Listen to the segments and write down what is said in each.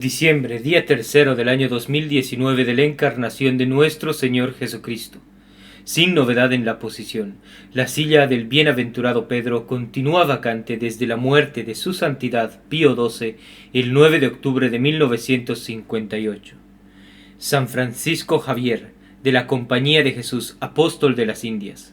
Diciembre, día tercero del año 2019 de la encarnación de nuestro Señor Jesucristo. Sin novedad en la posición, la silla del bienaventurado Pedro continúa vacante desde la muerte de su santidad Pío XII el 9 de octubre de 1958. San Francisco Javier, de la Compañía de Jesús, Apóstol de las Indias.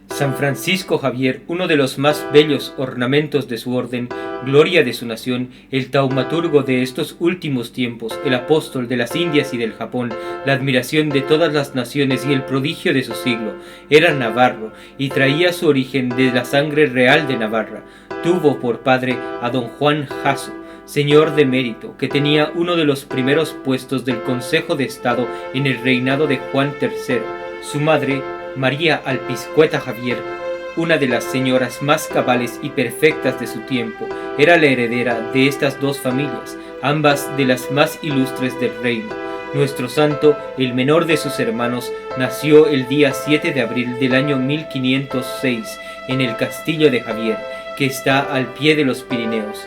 San Francisco Javier, uno de los más bellos ornamentos de su orden, gloria de su nación, el taumaturgo de estos últimos tiempos, el apóstol de las Indias y del Japón, la admiración de todas las naciones y el prodigio de su siglo, era navarro y traía su origen de la sangre real de Navarra. Tuvo por padre a don Juan Jasso, señor de mérito, que tenía uno de los primeros puestos del Consejo de Estado en el reinado de Juan III. Su madre, María Alpiscueta Javier, una de las señoras más cabales y perfectas de su tiempo, era la heredera de estas dos familias, ambas de las más ilustres del reino. Nuestro santo, el menor de sus hermanos, nació el día 7 de abril del año 1506 en el castillo de Javier, que está al pie de los Pirineos.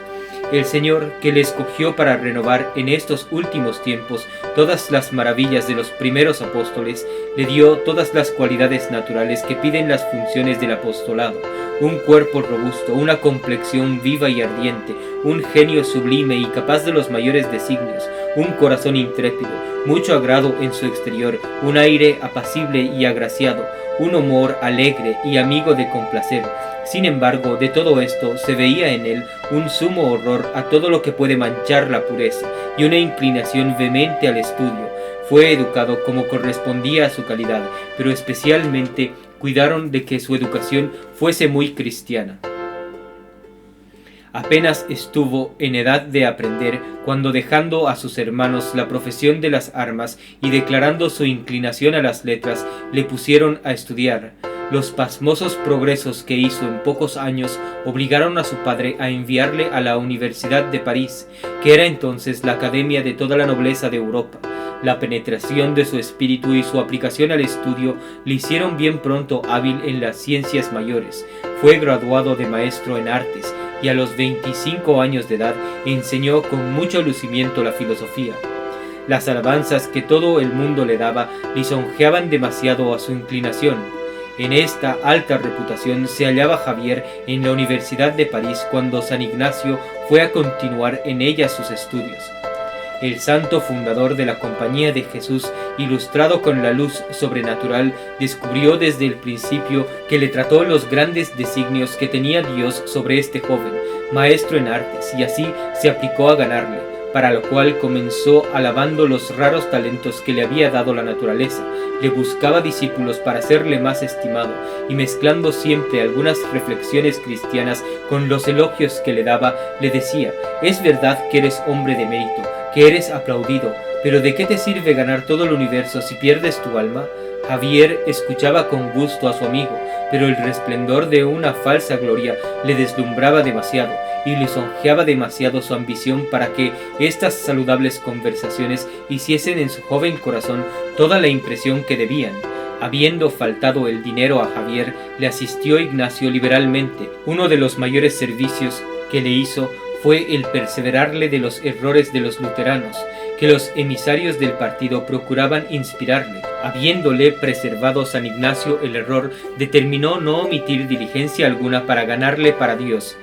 El Señor, que le escogió para renovar en estos últimos tiempos todas las maravillas de los primeros apóstoles, le dio todas las cualidades naturales que piden las funciones del apostolado: un cuerpo robusto, una complexión viva y ardiente, un genio sublime y capaz de los mayores designios, un corazón intrépido, mucho agrado en su exterior, un aire apacible y agraciado, un humor alegre y amigo de complacer. Sin embargo, de todo esto se veía en él un sumo horror a todo lo que puede manchar la pureza y una inclinación vehemente al estudio. Fue educado como correspondía a su calidad, pero especialmente cuidaron de que su educación fuese muy cristiana. Apenas estuvo en edad de aprender cuando, dejando a sus hermanos la profesión de las armas y declarando su inclinación a las letras, le pusieron a estudiar. Los pasmosos progresos que hizo en pocos años obligaron a su padre a enviarle a la Universidad de París, que era entonces la academia de toda la nobleza de Europa. La penetración de su espíritu y su aplicación al estudio le hicieron bien pronto hábil en las ciencias mayores. Fue graduado de maestro en artes y a los 25 años de edad enseñó con mucho lucimiento la filosofía. Las alabanzas que todo el mundo le daba lisonjeaban demasiado a su inclinación. En esta alta reputación se hallaba Javier en la Universidad de París cuando San Ignacio fue a continuar en ella sus estudios. El santo fundador de la Compañía de Jesús, ilustrado con la luz sobrenatural, descubrió desde el principio que le trató los grandes designios que tenía Dios sobre este joven, maestro en artes, y así se aplicó a ganarle, para lo cual comenzó alabando los raros talentos que le había dado la naturaleza. Le buscaba discípulos para hacerle más estimado, y mezclando siempre algunas reflexiones cristianas con los elogios que le daba, le decía: «Es verdad que eres hombre de mérito, que eres aplaudido, pero ¿de qué te sirve ganar todo el universo si pierdes tu alma?». Javier escuchaba con gusto a su amigo, pero el resplendor de una falsa gloria le deslumbraba demasiado y lisonjeaba demasiado su ambición para que estas saludables conversaciones hiciesen en su joven corazón toda la impresión que debían. Habiendo faltado el dinero a Javier, le asistió Ignacio liberalmente. Uno de los mayores servicios que le hizo fue el perseverarle de los errores de los luteranos, que los emisarios del partido procuraban inspirarle. Habiéndole preservado San Ignacio el error, determinó no omitir diligencia alguna para ganarle para Dios.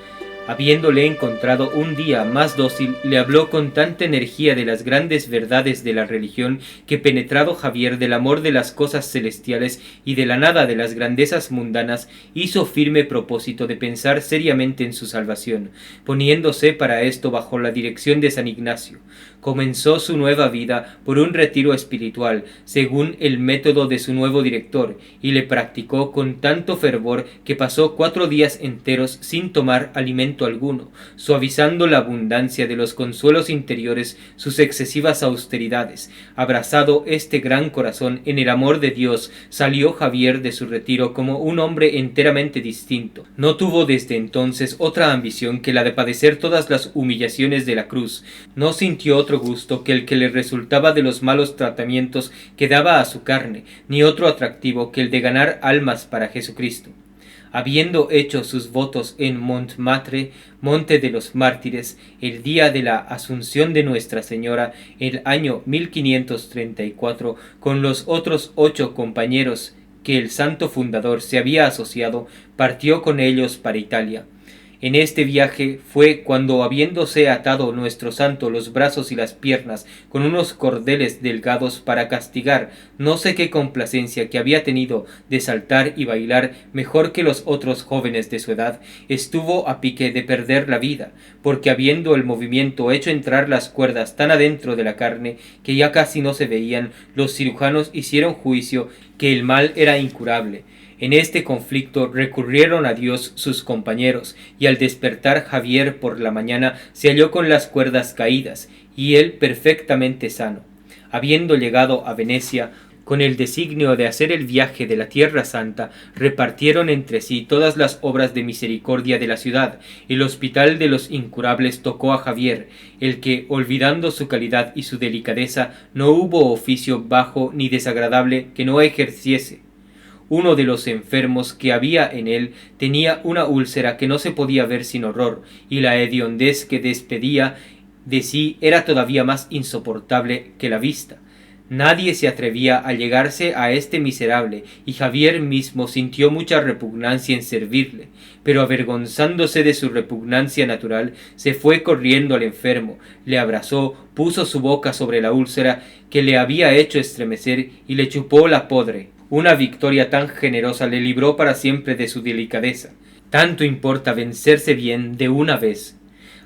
Habiéndole encontrado un día más dócil, le habló con tanta energía de las grandes verdades de la religión que, penetrado Javier del amor de las cosas celestiales y de la nada de las grandezas mundanas, hizo firme propósito de pensar seriamente en su salvación, poniéndose para esto bajo la dirección de San Ignacio. Comenzó su nueva vida por un retiro espiritual, según el método de su nuevo director, y le practicó con tanto fervor que pasó 4 días enteros sin tomar alimento alguno, suavizando la abundancia de los consuelos interiores sus excesivas austeridades. Abrazado este gran corazón en el amor de Dios, salió Javier de su retiro como un hombre enteramente distinto. No tuvo desde entonces otra ambición que la de padecer todas las humillaciones de la cruz. No sintió otro gusto que el que le resultaba de los malos tratamientos que daba a su carne, ni otro atractivo que el de ganar almas para Jesucristo. Habiendo hecho sus votos en Montmartre, monte de los mártires, el día de la Asunción de Nuestra Señora, el año 1534, con los otros 8 compañeros que el santo fundador se había asociado, partió con ellos para Italia. En este viaje fue cuando, habiéndose atado nuestro santo los brazos y las piernas con unos cordeles delgados para castigar no sé qué complacencia que había tenido de saltar y bailar mejor que los otros jóvenes de su edad, estuvo a pique de perder la vida, porque habiendo el movimiento hecho entrar las cuerdas tan adentro de la carne que ya casi no se veían, los cirujanos hicieron juicio que el mal era incurable. En este conflicto recurrieron a Dios sus compañeros, y al despertar Javier por la mañana se halló con las cuerdas caídas, y él perfectamente sano. Habiendo llegado a Venecia, con el designio de hacer el viaje de la Tierra Santa, repartieron entre sí todas las obras de misericordia de la ciudad. El hospital de los incurables tocó a Javier, el que, olvidando su calidad y su delicadeza, no hubo oficio bajo ni desagradable que no ejerciese. Uno de los enfermos que había en él tenía una úlcera que no se podía ver sin horror, y la hediondez que despedía de sí era todavía más insoportable que la vista. Nadie se atrevía a llegarse a este miserable, y Javier mismo sintió mucha repugnancia en servirle, pero avergonzándose de su repugnancia natural, se fue corriendo al enfermo, le abrazó, puso su boca sobre la úlcera que le había hecho estremecer y le chupó la podre. Una victoria tan generosa le libró para siempre de su delicadeza. Tanto importa vencerse bien de una vez.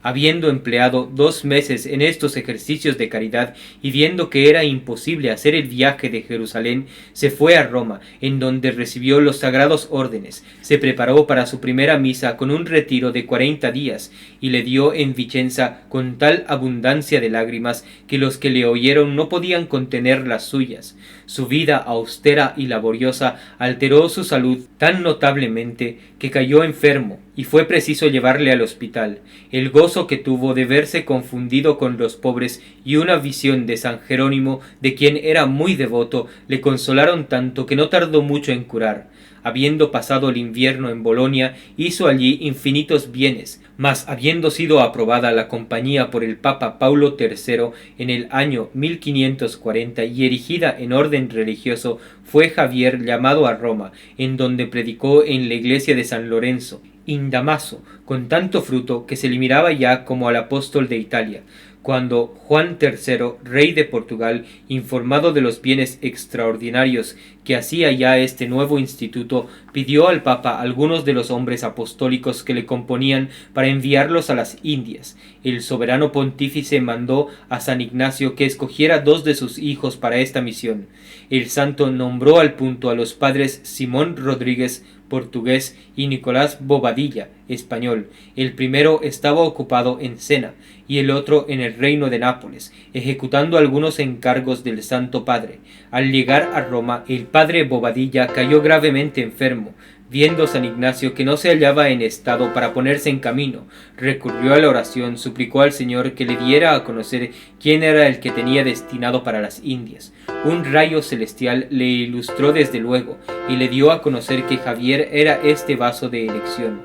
Habiendo empleado 2 meses en estos ejercicios de caridad y viendo que era imposible hacer el viaje de Jerusalén, se fue a Roma, en donde recibió los sagrados órdenes, se preparó para su primera misa con un retiro de 40 días, y le dio en Vicenza con tal abundancia de lágrimas que los que le oyeron no podían contener las suyas. Su vida austera y laboriosa alteró su salud tan notablemente que cayó enfermo, y fue preciso llevarle al hospital. El gozo que tuvo de verse confundido con los pobres y una visión de San Jerónimo, de quien era muy devoto, le consolaron tanto que no tardó mucho en curar. Habiendo pasado el invierno en Bolonia, hizo allí infinitos bienes, mas habiendo sido aprobada la compañía por el Papa Paulo III en el año 1540 y erigida en orden religioso, fue Javier llamado a Roma, en donde predicó en la iglesia de San Lorenzo in Damaso, con tanto fruto que se le miraba ya como al apóstol de Italia, cuando Juan III, rey de Portugal, informado de los bienes extraordinarios que hacía ya este nuevo instituto, pidió al Papa algunos de los hombres apostólicos que le componían para enviarlos a las Indias. El soberano pontífice mandó a San Ignacio que escogiera 2 de sus hijos para esta misión. El santo nombró al punto a los padres Simón Rodríguez, portugués, y Nicolás Bobadilla, español. El primero estaba ocupado en Sena y el otro en el reino de Nápoles, ejecutando algunos encargos del Santo Padre. Al llegar a Roma, el padre Bobadilla cayó gravemente enfermo. Viendo San Ignacio que no se hallaba en estado para ponerse en camino, recurrió a la oración, suplicó al Señor que le diera a conocer quién era el que tenía destinado para las Indias. Un rayo celestial le ilustró desde luego, y le dio a conocer que Javier era este vaso de elección.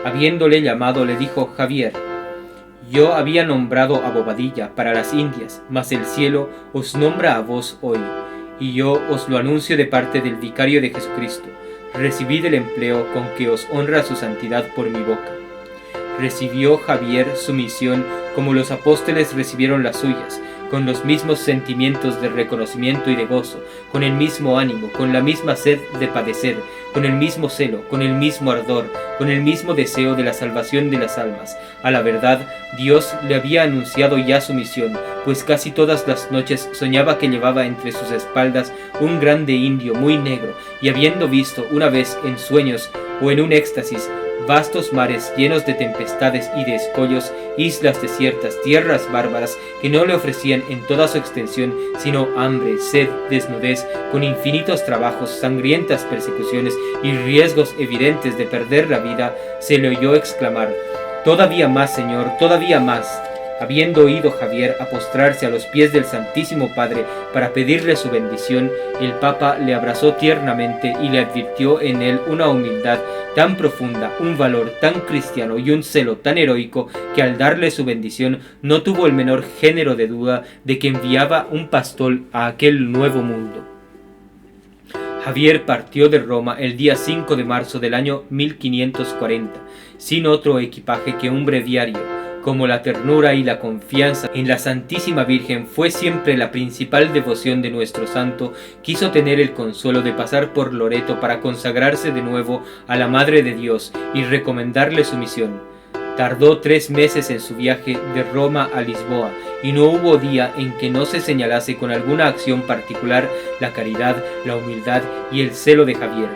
Habiéndole llamado, le dijo: Javier, yo había nombrado a Bobadilla para las Indias, mas el cielo os nombra a vos hoy, y yo os lo anuncio de parte del vicario de Jesucristo. Recibid el empleo con que os honra su santidad por mi boca. Recibió Javier su misión como los apóstoles recibieron las suyas, con los mismos sentimientos de reconocimiento y de gozo, con el mismo ánimo, con la misma sed de padecer, con el mismo celo, con el mismo ardor, con el mismo deseo de la salvación de las almas. A la verdad, Dios le había anunciado ya su misión, pues casi todas las noches soñaba que llevaba entre sus espaldas un grande indio muy negro, y habiendo visto una vez en sueños o en un éxtasis vastos mares llenos de tempestades y de escollos, islas desiertas, tierras bárbaras que no le ofrecían en toda su extensión sino hambre, sed, desnudez, con infinitos trabajos, sangrientas persecuciones y riesgos evidentes de perder la vida, se le oyó exclamar: «Todavía más, Señor, todavía más». Habiendo ido Javier a postrarse a los pies del Santísimo Padre para pedirle su bendición, el Papa le abrazó tiernamente y le advirtió en él una humildad tan profunda, un valor tan cristiano y un celo tan heroico que al darle su bendición no tuvo el menor género de duda de que enviaba un pastor a aquel nuevo mundo. Javier partió de Roma el día 5 de marzo del año 1540, sin otro equipaje que un breviario. Como la ternura y la confianza en la Santísima Virgen fue siempre la principal devoción de nuestro santo, quiso tener el consuelo de pasar por Loreto para consagrarse de nuevo a la Madre de Dios y recomendarle su misión. Tardó 3 meses en su viaje de Roma a Lisboa, y no hubo día en que no se señalase con alguna acción particular la caridad, la humildad y el celo de Javier.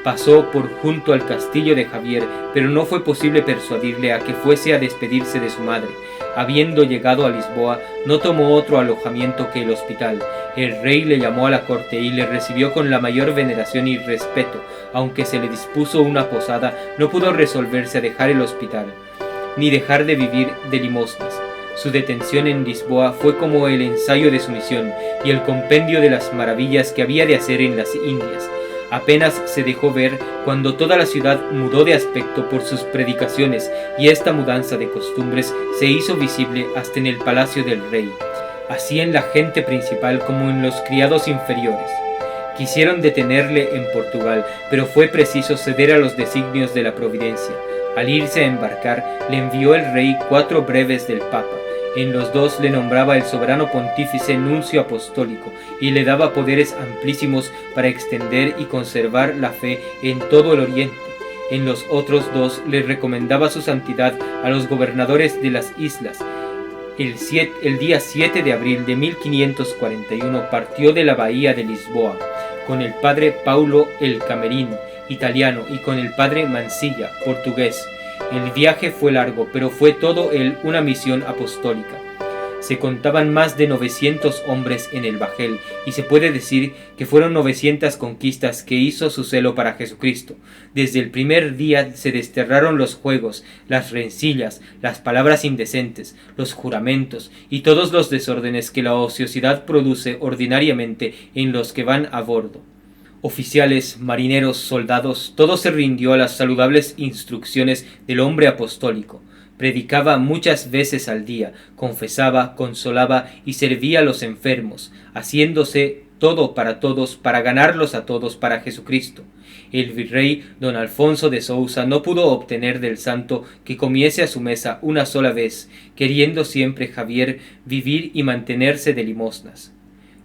Pasó por junto al castillo de Javier, pero no fue posible persuadirle a que fuese a despedirse de su madre. Habiendo llegado a Lisboa, no tomó otro alojamiento que el hospital. El rey le llamó a la corte y le recibió con la mayor veneración y respeto. Aunque se le dispuso una posada, no pudo resolverse a dejar el hospital, ni dejar de vivir de limosnas. Su detención en Lisboa fue como el ensayo de su misión y el compendio de las maravillas que había de hacer en las Indias. Apenas se dejó ver cuando toda la ciudad mudó de aspecto por sus predicaciones, y esta mudanza de costumbres se hizo visible hasta en el palacio del rey, así en la gente principal como en los criados inferiores. Quisieron detenerle en Portugal, pero fue preciso ceder a los designios de la providencia. Al irse a embarcar, le envió el rey 4 breves del Papa. En los 2 le nombraba el soberano pontífice nuncio apostólico y le daba poderes amplísimos para extender y conservar la fe en todo el Oriente. En los otros 2 le recomendaba su santidad a los gobernadores de las islas. El día 7 de abril de 1541 partió de la bahía de Lisboa con el padre Paulo el Camerín, italiano, y con el padre Mansilla, portugués. El viaje fue largo, pero fue todo él una misión apostólica. Se contaban más de 900 hombres en el bajel, y se puede decir que fueron 900 conquistas que hizo su celo para Jesucristo. Desde el primer día se desterraron los juegos, las rencillas, las palabras indecentes, los juramentos y todos los desórdenes que la ociosidad produce ordinariamente en los que van a bordo. Oficiales, marineros, soldados, todo se rindió a las saludables instrucciones del hombre apostólico. Predicaba muchas veces al día, confesaba, consolaba y servía a los enfermos, haciéndose todo para todos, para ganarlos a todos para Jesucristo. El virrey don Alfonso de Sousa no pudo obtener del santo que comiese a su mesa una sola vez, queriendo siempre Javier vivir y mantenerse de limosnas.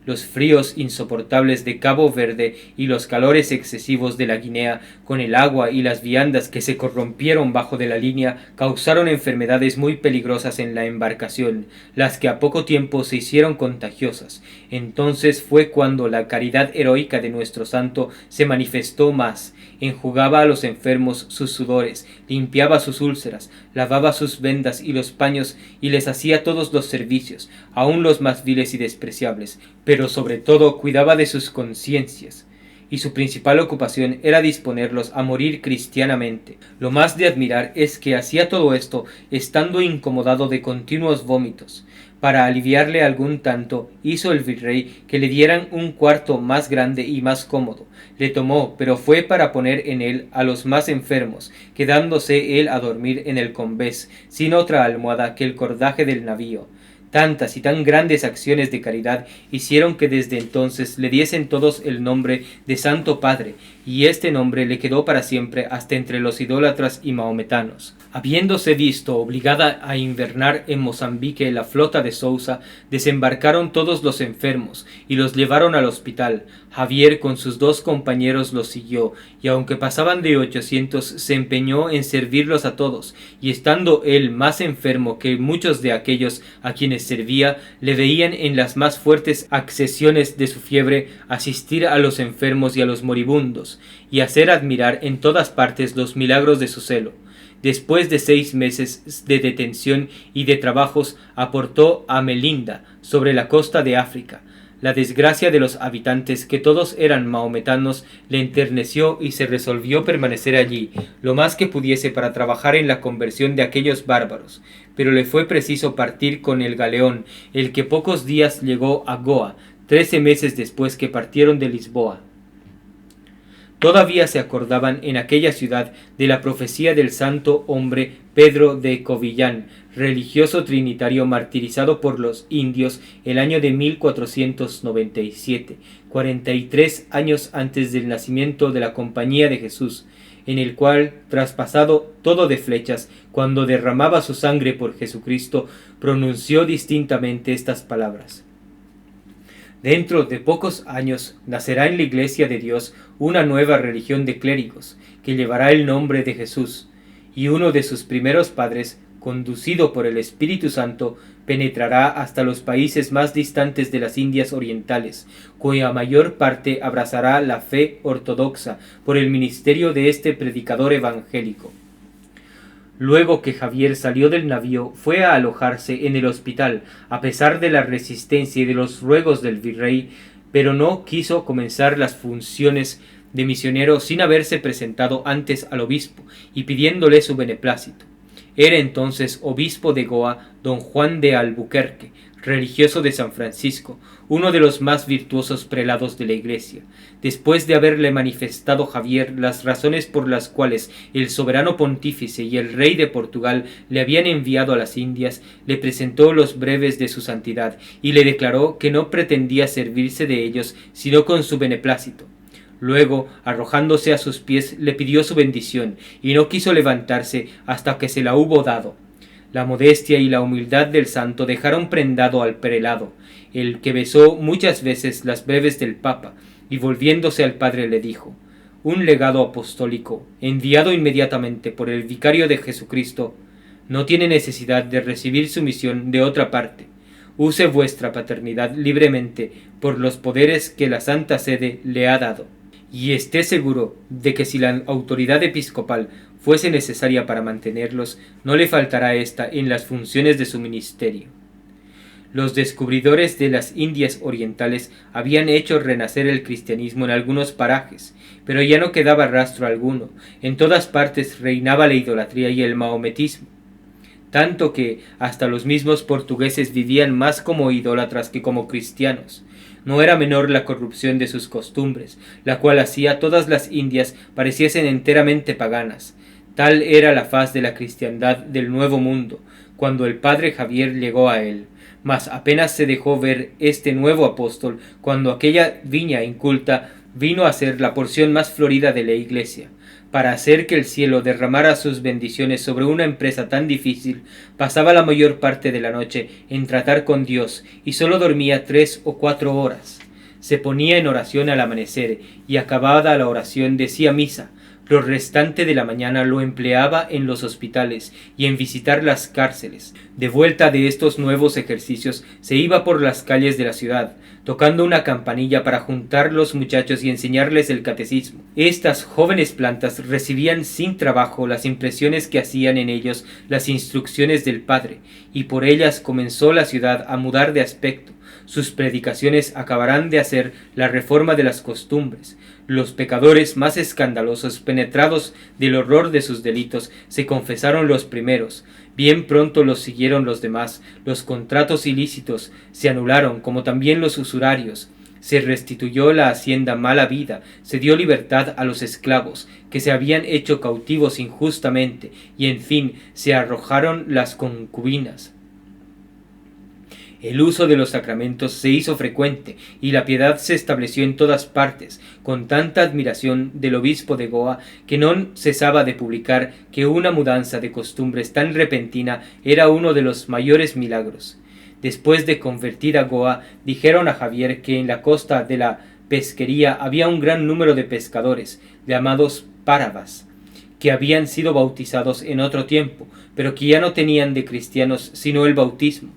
Los fríos insoportables de Cabo Verde y los calores excesivos de la Guinea, con el agua y las viandas que se corrompieron bajo de la línea, causaron enfermedades muy peligrosas en la embarcación, las que a poco tiempo se hicieron contagiosas. Entonces fue cuando la caridad heroica de nuestro santo se manifestó más. Enjugaba a los enfermos sus sudores, limpiaba sus úlceras, lavaba sus vendas y los paños y les hacía todos los servicios, aun los más viles y despreciables, pero sobre todo cuidaba de sus conciencias, y su principal ocupación era disponerlos a morir cristianamente. Lo más de admirar es que hacía todo esto estando incomodado de continuos vómitos. Para aliviarle algún tanto, hizo el virrey que le dieran un cuarto más grande y más cómodo. Le tomó, pero fue para poner en él a los más enfermos, quedándose él a dormir en el combés, sin otra almohada que el cordaje del navío. Tantas y tan grandes acciones de caridad hicieron que desde entonces le diesen todos el nombre de Santo Padre, y este nombre le quedó para siempre hasta entre los idólatras y mahometanos. Habiéndose visto obligada a invernar en Mozambique la flota de Sousa, desembarcaron todos los enfermos y los llevaron al hospital. Javier con sus 2 compañeros los siguió, y aunque pasaban de 800, se empeñó en servirlos a todos, y estando él más enfermo que muchos de aquellos a quienes servía, le veían en las más fuertes accesiones de su fiebre asistir a los enfermos y a los moribundos, y hacer admirar en todas partes los milagros de su celo. Después de 6 meses de detención y de trabajos, aportó a Melinda, sobre la costa de África. La desgracia de los habitantes, que todos eran mahometanos, le enterneció y se resolvió permanecer allí lo más que pudiese para trabajar en la conversión de aquellos bárbaros. pero le fue preciso partir con el galeón, el que pocos días llegó a Goa, 13 meses después que partieron de Lisboa. Todavía se acordaban en aquella ciudad de la profecía del santo hombre Pedro de Covillán, religioso trinitario martirizado por los indios el año de 1497, 43 años antes del nacimiento de la Compañía de Jesús, en el cual, traspasado todo de flechas, cuando derramaba su sangre por Jesucristo, pronunció distintamente estas palabras: dentro de pocos años nacerá en la Iglesia de Dios una nueva religión de clérigos, que llevará el nombre de Jesús, y uno de sus primeros padres, conducido por el Espíritu Santo, penetrará hasta los países más distantes de las Indias Orientales, cuya mayor parte abrazará la fe ortodoxa por el ministerio de este predicador evangélico. Luego que Javier salió del navío, fue a alojarse en el hospital, a pesar de la resistencia y de los ruegos del virrey, pero no quiso comenzar las funciones de misionero sin haberse presentado antes al obispo y pidiéndole su beneplácito. Era entonces obispo de Goa don Juan de Albuquerque, religioso de San Francisco, uno de los más virtuosos prelados de la Iglesia. Después de haberle manifestado Javier las razones por las cuales el soberano pontífice y el rey de Portugal le habían enviado a las Indias, le presentó los breves de su santidad y le declaró que no pretendía servirse de ellos sino con su beneplácito. Luego, arrojándose a sus pies, le pidió su bendición, y no quiso levantarse hasta que se la hubo dado. La modestia y la humildad del santo dejaron prendado al prelado, el que besó muchas veces las breves del Papa, y volviéndose al padre le dijo: un legado apostólico, enviado inmediatamente por el vicario de Jesucristo, no tiene necesidad de recibir su misión de otra parte. Use vuestra paternidad libremente por los poderes que la Santa Sede le ha dado. Y esté seguro de que si la autoridad episcopal fuese necesaria para mantenerlos, no le faltará ésta en las funciones de su ministerio. Los descubridores de las Indias Orientales habían hecho renacer el cristianismo en algunos parajes, pero ya no quedaba rastro alguno. En todas partes reinaba la idolatría y el mahometismo, tanto que hasta los mismos portugueses vivían más como idólatras que como cristianos. No era menor la corrupción de sus costumbres, la cual hacía todas las Indias pareciesen enteramente paganas. Tal era la faz de la cristiandad del Nuevo Mundo, cuando el padre Javier llegó a él. Mas apenas se dejó ver este nuevo apóstol, cuando aquella viña inculta vino a ser la porción más florida de la Iglesia. Para hacer que el cielo derramara sus bendiciones sobre una empresa tan difícil, pasaba la mayor parte de la noche en tratar con Dios y sólo dormía 3 o 4 horas. Se ponía en oración al amanecer y acabada la oración decía misa. Lo restante de la mañana lo empleaba en los hospitales y en visitar las cárceles. De vuelta de estos nuevos ejercicios, se iba por las calles de la ciudad, tocando una campanilla para juntar los muchachos y enseñarles el catecismo. Estas jóvenes plantas recibían sin trabajo las impresiones que hacían en ellos las instrucciones del Padre, y por ellas comenzó la ciudad a mudar de aspecto. Sus predicaciones acabarán de hacer la reforma de las costumbres. Los pecadores más escandalosos, penetrados del horror de sus delitos, se confesaron los primeros. Bien pronto los siguieron los demás. Los contratos ilícitos se anularon, como también los usurarios. Se restituyó la hacienda mal habida, se dio libertad a los esclavos, que se habían hecho cautivos injustamente, y en fin se arrojaron las concubinas. El uso de los sacramentos se hizo frecuente y la piedad se estableció en todas partes, con tanta admiración del obispo de Goa que no cesaba de publicar que una mudanza de costumbres tan repentina era uno de los mayores milagros. Después de convertir a Goa, dijeron a Javier que en la costa de la pesquería había un gran número de pescadores, llamados páravas, que habían sido bautizados en otro tiempo, pero que ya no tenían de cristianos sino el bautismo.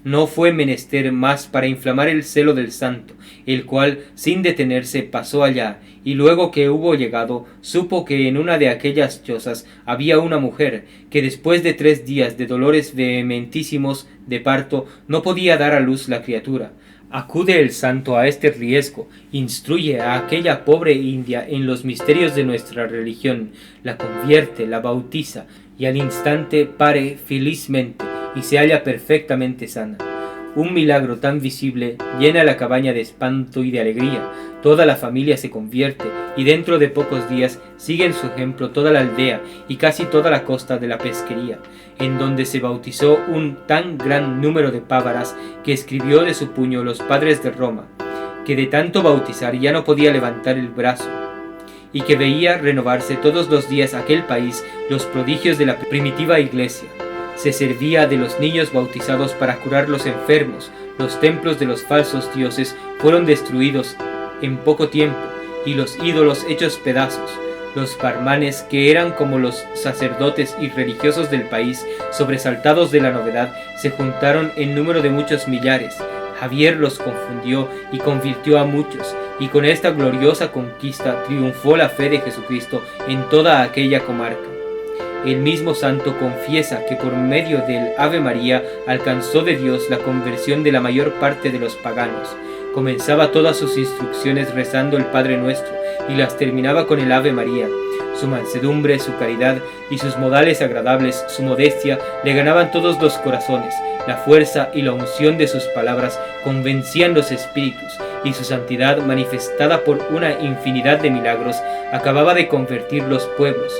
No fue menester más para inflamar el celo del santo, el cual sin detenerse pasó allá, y luego que hubo llegado, supo que en una de aquellas chozas había una mujer, que después de 3 días de dolores vehementísimos de parto, no podía dar a luz la criatura. Acude el santo a este riesgo, instruye a aquella pobre india en los misterios de nuestra religión, la convierte, la bautiza, y al instante pare felizmente, y se halla perfectamente sana. Un milagro tan visible llena la cabaña de espanto y de alegría. Toda la familia se convierte y dentro de pocos días sigue en su ejemplo toda la aldea y casi toda la costa de la pesquería, en donde se bautizó un tan gran número de pávaras que escribió de su puño los padres de Roma, que de tanto bautizar ya no podía levantar el brazo, y que veía renovarse todos los días aquel país los prodigios de la primitiva iglesia. Se servía de los niños bautizados para curar los enfermos. Los templos de los falsos dioses fueron destruidos en poco tiempo y los ídolos hechos pedazos. Los brahmanes, que eran como los sacerdotes y religiosos del país, sobresaltados de la novedad, se juntaron en número de muchos millares. Javier los confundió y convirtió a muchos, y con esta gloriosa conquista triunfó la fe de Jesucristo en toda aquella comarca. El mismo santo confiesa que por medio del Ave María alcanzó de Dios la conversión de la mayor parte de los paganos. Comenzaba todas sus instrucciones rezando el Padre Nuestro y las terminaba con el Ave María. Su mansedumbre, su caridad y sus modales agradables, su modestia, le ganaban todos los corazones. La fuerza y la unción de sus palabras convencían los espíritus, y su santidad, manifestada por una infinidad de milagros, acababa de convertir los pueblos.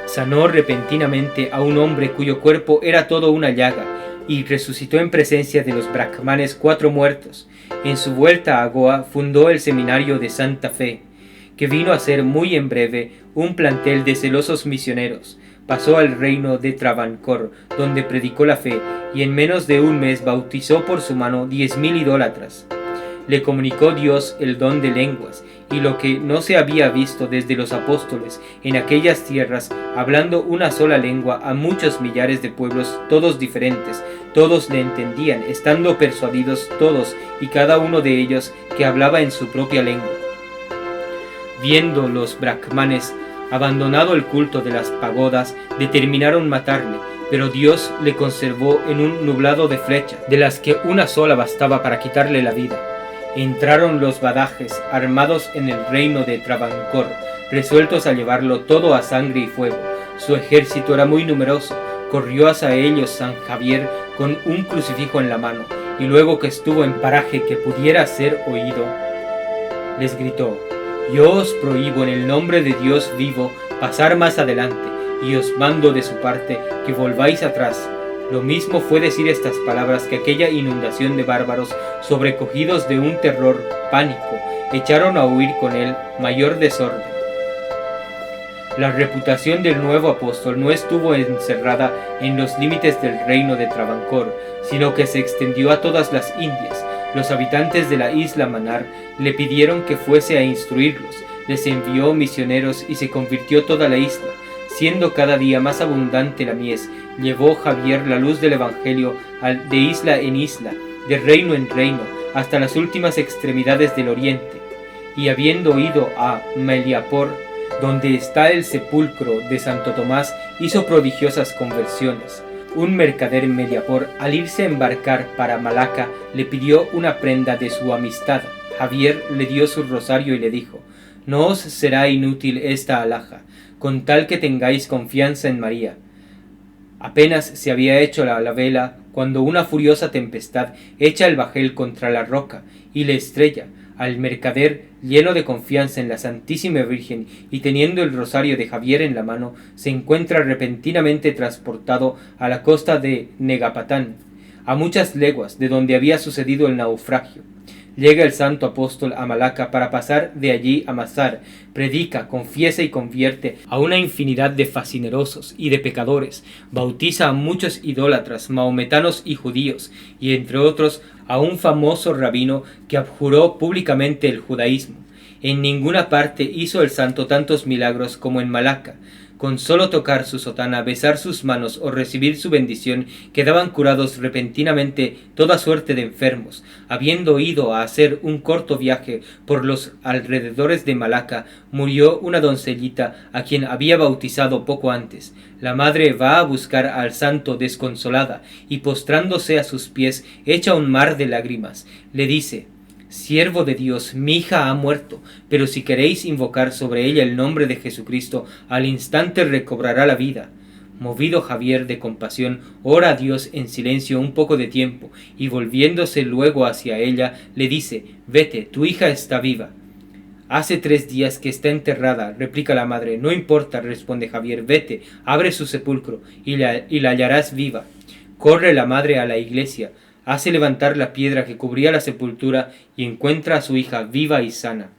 Sanó repentinamente a un hombre cuyo cuerpo era todo una llaga, y resucitó en presencia de los brahmanes 4 muertos. En su vuelta a Goa fundó el seminario de Santa Fe, que vino a ser muy en breve un plantel de celosos misioneros. Pasó al reino de Travancore, donde predicó la fe, y en menos de un mes bautizó por su mano 10.000 idólatras. Le comunicó Dios el don de lenguas, y lo que no se había visto desde los apóstoles en aquellas tierras, hablando una sola lengua a muchos millares de pueblos, todos diferentes. Todos le entendían, estando persuadidos todos y cada uno de ellos que hablaba en su propia lengua. Viendo los brahmanes abandonado el culto de las pagodas, determinaron matarle, pero Dios le conservó en un nublado de flechas, de las que una sola bastaba para quitarle la vida. Entraron los badajes, armados en el reino de Travancore, resueltos a llevarlo todo a sangre y fuego. Su ejército era muy numeroso. Corrió hacia ellos San Javier con un crucifijo en la mano, y luego que estuvo en paraje que pudiera ser oído, les gritó: «Yo os prohíbo en el nombre de Dios vivo pasar más adelante, y os mando de su parte que volváis atrás». Lo mismo fue decir estas palabras que aquella inundación de bárbaros, sobrecogidos de un terror pánico, echaron a huir con él mayor desorden. La reputación del nuevo apóstol no estuvo encerrada en los límites del reino de Travancore, sino que se extendió a todas las Indias. Los habitantes de la isla Manar le pidieron que fuese a instruirlos, les envió misioneros y se convirtió toda la isla. Siendo cada día más abundante la mies, llevó Javier la luz del Evangelio de isla en isla, de reino en reino, hasta las últimas extremidades del oriente. Y habiendo ido a Meliapor, donde está el sepulcro de Santo Tomás, hizo prodigiosas conversiones. Un mercader en Meliapor, al irse a embarcar para Malaca, le pidió una prenda de su amistad. Javier le dio su rosario y le dijo: «No os será inútil esta alhaja, con tal que tengáis confianza en María». Apenas se había hecho la vela, cuando una furiosa tempestad echa el bajel contra la roca y le estrella. Al mercader, lleno de confianza en la Santísima Virgen y teniendo el rosario de Javier en la mano, se encuentra repentinamente transportado a la costa de Negapatán, a muchas leguas de donde había sucedido el naufragio. Llega el santo apóstol a Malaca para pasar de allí a Mazar, predica, confiesa y convierte a una infinidad de fascinerosos y de pecadores, bautiza a muchos idólatras, mahometanos y judíos, y entre otros a un famoso rabino que abjuró públicamente el judaísmo. En ninguna parte hizo el santo tantos milagros como en Malaca. Con solo tocar su sotana, besar sus manos o recibir su bendición, quedaban curados repentinamente toda suerte de enfermos. Habiendo ido a hacer un corto viaje por los alrededores de Malaca, murió una doncellita a quien había bautizado poco antes. La madre va a buscar al santo desconsolada y postrándose a sus pies echa un mar de lágrimas. Le dice: «Siervo de Dios, mi hija ha muerto, pero si queréis invocar sobre ella el nombre de Jesucristo, al instante recobrará la vida». Movido Javier de compasión, ora a Dios en silencio un poco de tiempo, y volviéndose luego hacia ella, le dice: «Vete, tu hija está viva». «Hace 3 días que está enterrada», replica la madre. «No importa», responde Javier, «vete, abre su sepulcro, y la hallarás viva». Corre la madre a la iglesia, hace levantar la piedra que cubría la sepultura, y encuentra a su hija viva y sana.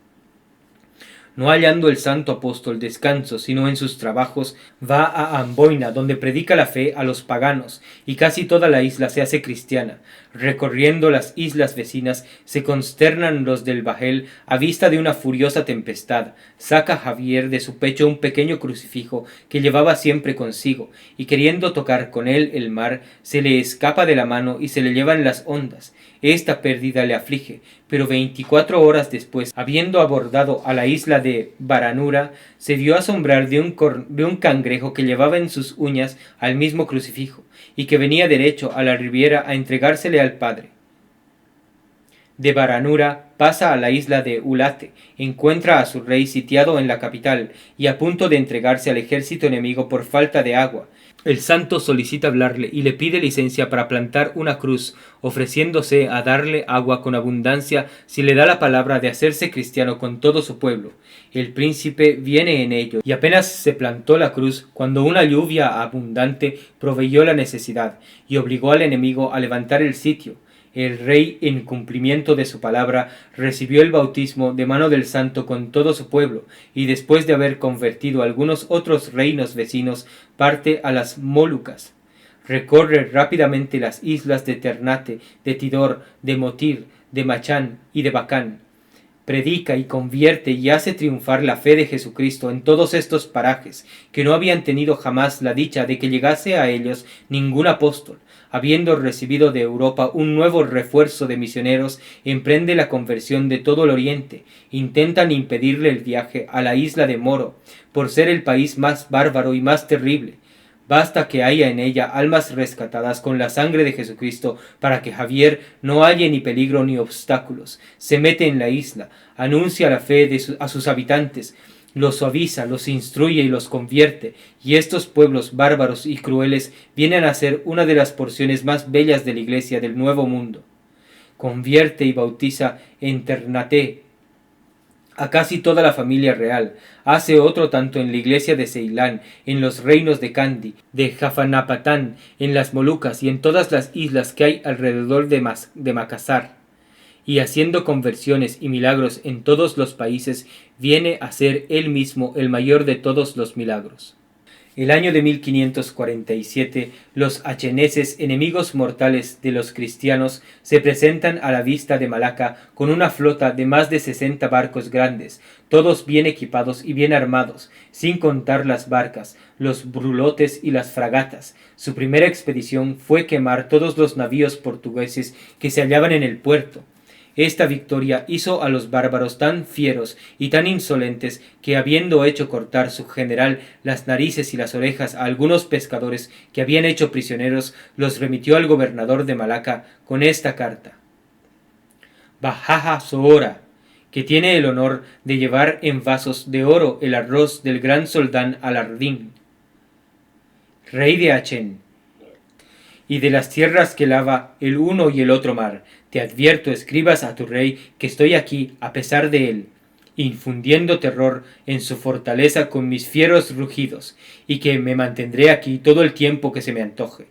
No hallando el santo apóstol descanso sino en sus trabajos, va a Amboina, donde predica la fe a los paganos, y casi toda la isla se hace cristiana. Recorriendo las islas vecinas, se consternan los del bajel a vista de una furiosa tempestad. Saca Javier de su pecho un pequeño crucifijo que llevaba siempre consigo, y queriendo tocar con él el mar, se le escapa de la mano y se le llevan las ondas. Esta pérdida le aflige, pero 24 horas después, habiendo abordado a la isla de Baranura, se vio asombrar de un cangrejo que llevaba en sus uñas al mismo crucifijo, y que venía derecho a la riviera a entregársele al Padre. De Baranura pasa a la isla de Ulate, encuentra a su rey sitiado en la capital y a punto de entregarse al ejército enemigo por falta de agua. El santo solicita hablarle y le pide licencia para plantar una cruz, ofreciéndose a darle agua con abundancia si le da la palabra de hacerse cristiano con todo su pueblo. El príncipe viene en ello, y apenas se plantó la cruz cuando una lluvia abundante proveyó la necesidad, y obligó al enemigo a levantar el sitio. El rey, en cumplimiento de su palabra, recibió el bautismo de mano del santo con todo su pueblo, y después de haber convertido algunos otros reinos vecinos, parte a las Molucas. Recorre rápidamente las islas de Ternate, de Tidor, de Motir, de Machán y de Bacán. Predica y convierte y hace triunfar la fe de Jesucristo en todos estos parajes, que no habían tenido jamás la dicha de que llegase a ellos ningún apóstol. Habiendo recibido de Europa un nuevo refuerzo de misioneros, emprende la conversión de todo el oriente. Intentan impedirle el viaje a la isla de Moro, por ser el país más bárbaro y más terrible. Basta que haya en ella almas rescatadas con la sangre de Jesucristo para que Javier no halle ni peligro ni obstáculos. Se mete en la isla, anuncia la fe a sus habitantes, los suaviza, los instruye y los convierte, y estos pueblos bárbaros y crueles vienen a ser una de las porciones más bellas de la Iglesia del Nuevo Mundo. Convierte y bautiza en Ternate a casi toda la familia real. Hace otro tanto en la iglesia de Ceilán, en los reinos de Kandy, de Jafanapatán, en las Molucas y en todas las islas que hay alrededor de Makassar. Y haciendo conversiones y milagros en todos los países, viene a ser él mismo el mayor de todos los milagros. El año de 1547, los acheneses, enemigos mortales de los cristianos, se presentan a la vista de Malaca con una flota de más de 60 barcos grandes, todos bien equipados y bien armados, sin contar las barcas, los brulotes y las fragatas. Su primera expedición fue quemar todos los navíos portugueses que se hallaban en el puerto. Esta victoria hizo a los bárbaros tan fieros y tan insolentes que, habiendo hecho cortar su general las narices y las orejas a algunos pescadores que habían hecho prisioneros, los remitió al gobernador de Malaca con esta carta: Bajaja Sohora, que tiene el honor de llevar en vasos de oro el arroz del gran soldán Alardín, rey de Achén, y de las tierras que lava el uno y el otro mar. Te advierto, escribas a tu rey que estoy aquí a pesar de él, infundiendo terror en su fortaleza con mis fieros rugidos, y que me mantendré aquí todo el tiempo que se me antoje.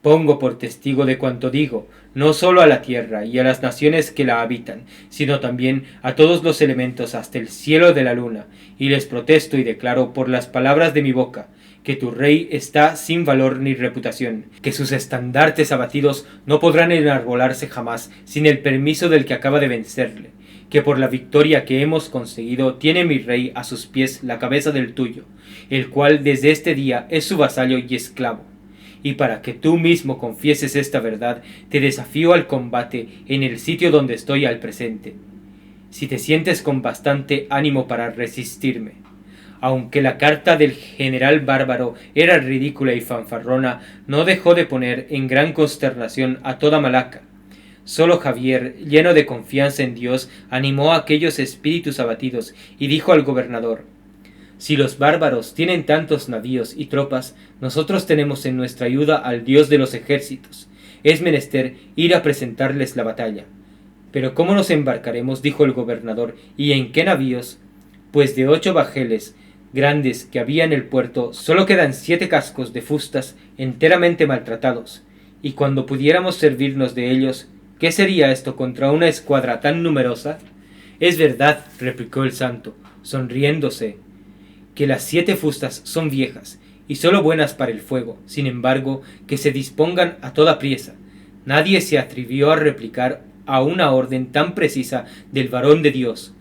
Pongo por testigo de cuanto digo, no solo a la tierra y a las naciones que la habitan, sino también a todos los elementos hasta el cielo de la luna, y les protesto y declaro por las palabras de mi boca, que tu rey está sin valor ni reputación, que sus estandartes abatidos no podrán enarbolarse jamás sin el permiso del que acaba de vencerle, que por la victoria que hemos conseguido tiene mi rey a sus pies la cabeza del tuyo, el cual desde este día es su vasallo y esclavo. Y para que tú mismo confieses esta verdad, te desafío al combate en el sitio donde estoy al presente, si te sientes con bastante ánimo para resistirme. Aunque la carta del general bárbaro era ridícula y fanfarrona, no dejó de poner en gran consternación a toda Malaca. Solo Javier, lleno de confianza en Dios, animó a aquellos espíritus abatidos y dijo al gobernador: Si los bárbaros tienen tantos navíos y tropas, nosotros tenemos en nuestra ayuda al Dios de los ejércitos. Es menester ir a presentarles la batalla. Pero ¿cómo nos embarcaremos?, dijo el gobernador, ¿y en qué navíos? Pues de 8 bajeles grandes que había en el puerto, solo quedan 7 cascos de fustas enteramente maltratados. Y cuando pudiéramos servirnos de ellos, ¿qué sería esto contra una escuadra tan numerosa? Es verdad, replicó el santo, sonriéndose, que las 7 fustas son viejas, y sólo buenas para el fuego. Sin embargo, que se dispongan a toda priesa. Nadie se atrevió a replicar a una orden tan precisa del varón de Dios.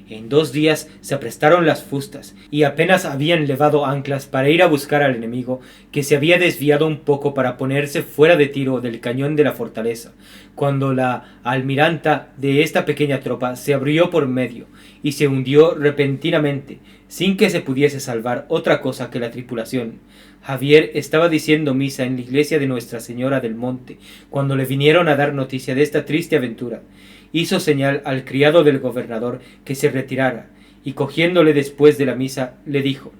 En 2 días se aprestaron las fustas, y apenas habían levado anclas para ir a buscar al enemigo, que se había desviado un poco para ponerse fuera de tiro del cañón de la fortaleza, cuando la almiranta de esta pequeña tropa se abrió por medio, y se hundió repentinamente, sin que se pudiese salvar otra cosa que la tripulación. Javier estaba diciendo misa en la iglesia de Nuestra Señora del Monte, cuando le vinieron a dar noticia de esta triste aventura. Hizo señal al criado del gobernador que se retirara, y cogiéndole después de la misa, le dijo: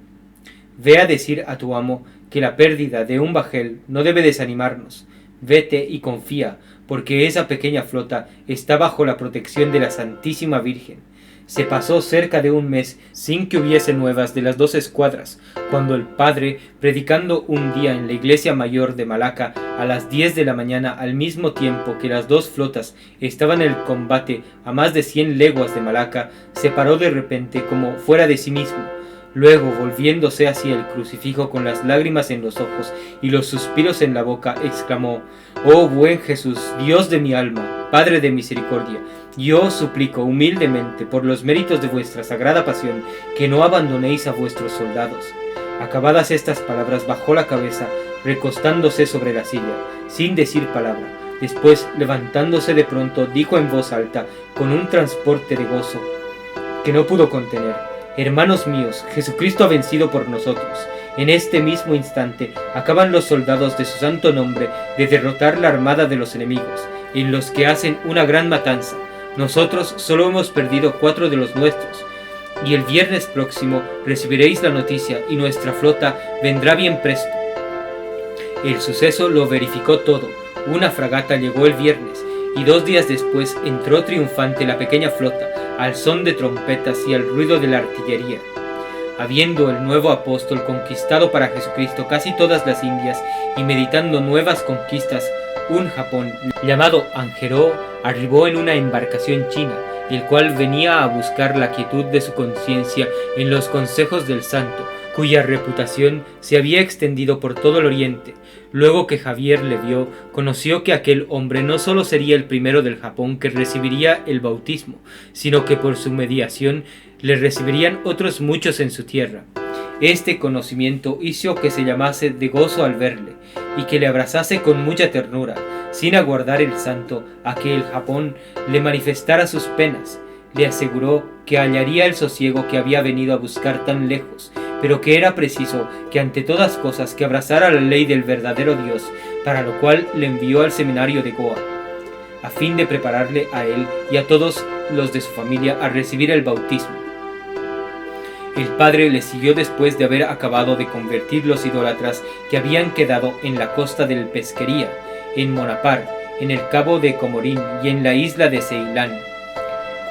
«Ve a decir a tu amo que la pérdida de un bajel no debe desanimarnos. Vete y confía, porque esa pequeña flota está bajo la protección de la Santísima Virgen». Se pasó cerca de un mes sin que hubiese nuevas de las 2 escuadras, cuando el padre, predicando un día en la iglesia mayor de Malaca a las 10 de la mañana, al mismo tiempo que las 2 flotas estaban en el combate a más de 100 leguas de Malaca, se paró de repente como fuera de sí mismo. Luego, volviéndose hacia el crucifijo con las lágrimas en los ojos y los suspiros en la boca, exclamó: «Oh buen Jesús, Dios de mi alma, Padre de misericordia, yo os suplico humildemente por los méritos de vuestra sagrada pasión que no abandonéis a vuestros soldados». Acabadas estas palabras, bajó la cabeza, recostándose sobre la silla, sin decir palabra. Después, levantándose de pronto, dijo en voz alta, con un transporte de gozo que no pudo contener: «Hermanos míos, Jesucristo ha vencido por nosotros. En este mismo instante acaban los soldados de su santo nombre de derrotar la armada de los enemigos, en los que hacen una gran matanza. Nosotros solo hemos perdido 4 de los nuestros, y el viernes próximo recibiréis la noticia y nuestra flota vendrá bien presto». El suceso lo verificó todo. Una fragata llegó el viernes, y 2 días después entró triunfante la pequeña flota, al son de trompetas y al ruido de la artillería. Habiendo el nuevo apóstol conquistado para Jesucristo casi todas las Indias y meditando nuevas conquistas, un Japón llamado Angeró arribó en una embarcación china, el cual venía a buscar la quietud de su conciencia en los consejos del santo, cuya reputación se había extendido por todo el oriente. Luego que Javier le vio, conoció que aquel hombre no solo sería el primero del Japón que recibiría el bautismo, sino que por su mediación le recibirían otros muchos en su tierra. Este conocimiento hizo que se llamase de gozo al verle, y que le abrazase con mucha ternura, sin aguardar el santo a que el Japón le manifestara sus penas. Le aseguró que hallaría el sosiego que había venido a buscar tan lejos, pero que era preciso que ante todas cosas que abrazara la ley del verdadero Dios, para lo cual le envió al seminario de Goa, a fin de prepararle a él y a todos los de su familia a recibir el bautismo. El padre le siguió después de haber acabado de convertir los idólatras que habían quedado en la costa del Pesquería, en Monapar, en el cabo de Comorín y en la isla de Ceilán,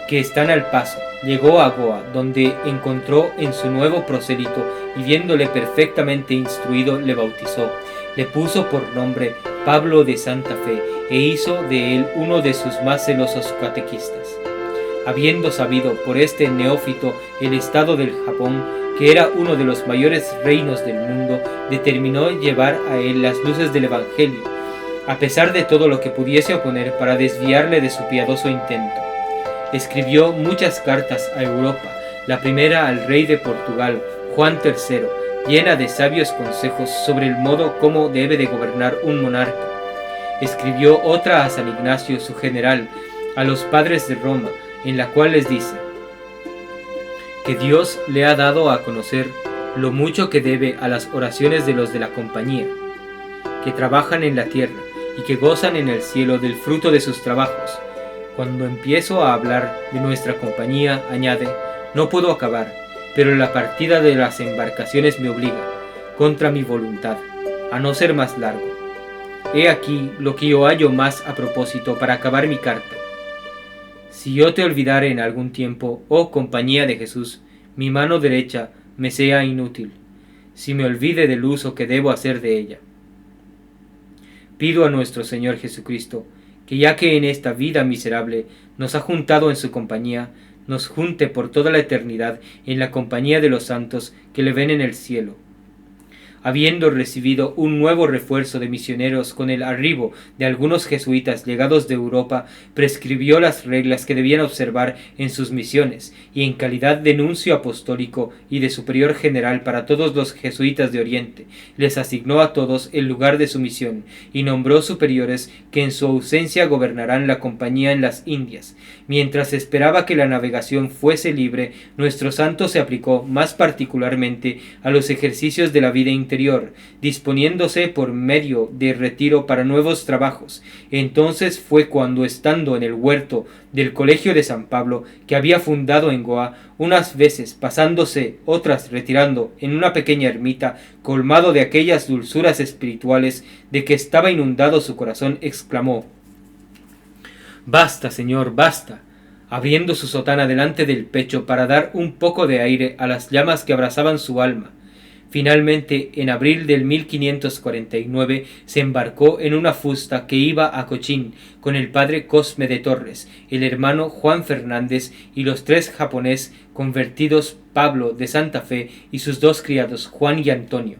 que están al paso. Llegó a Goa, donde encontró en su nuevo prosélito, y viéndole perfectamente instruido, le bautizó. Le puso por nombre Pablo de Santa Fe, e hizo de él uno de sus más celosos catequistas. Habiendo sabido por este neófito el estado del Japón, que era uno de los mayores reinos del mundo, determinó llevar a él las luces del Evangelio, a pesar de todo lo que pudiese oponer para desviarle de su piadoso intento. Escribió muchas cartas a Europa, la primera al rey de Portugal, Juan III, llena de sabios consejos sobre el modo como debe de gobernar un monarca. Escribió otra a San Ignacio, su general, a los padres de Roma, en la cual les dice que Dios le ha dado a conocer lo mucho que debe a las oraciones de los de la compañía, que trabajan en la tierra y que gozan en el cielo del fruto de sus trabajos. Cuando empiezo a hablar de nuestra compañía, añade, no puedo acabar, pero la partida de las embarcaciones me obliga, contra mi voluntad, a no ser más largo. He aquí lo que yo hallo más a propósito para acabar mi carta. Si yo te olvidare en algún tiempo, oh compañía de Jesús, mi mano derecha me sea inútil, si me olvide del uso que debo hacer de ella. Pido a nuestro Señor Jesucristo, que ya que en esta vida miserable nos ha juntado en su compañía, nos junte por toda la eternidad en la compañía de los santos que le ven en el cielo. Habiendo recibido un nuevo refuerzo de misioneros con el arribo de algunos jesuitas llegados de Europa, prescribió las reglas que debían observar en sus misiones, y en calidad de nuncio apostólico y de superior general para todos los jesuitas de Oriente, les asignó a todos el lugar de su misión, y nombró superiores que en su ausencia gobernarán la compañía en las Indias. Mientras esperaba que la navegación fuese libre, nuestro santo se aplicó más particularmente a los ejercicios de la vida interior, disponiéndose por medio de retiro para nuevos trabajos. Entonces fue cuando, estando en el huerto del Colegio de San Pablo, que había fundado en Goa, unas veces pasándose, otras retirando en una pequeña ermita, colmado de aquellas dulzuras espirituales de que estaba inundado su corazón, exclamó: «Basta, Señor, basta», abriendo su sotana delante del pecho para dar un poco de aire a las llamas que abrasaban su alma. Finalmente, en abril del 1549, se embarcó en una fusta que iba a Cochín con el padre Cosme de Torres, el hermano Juan Fernández y los 3 japonés convertidos, Pablo de Santa Fe y sus 2 criados, Juan y Antonio.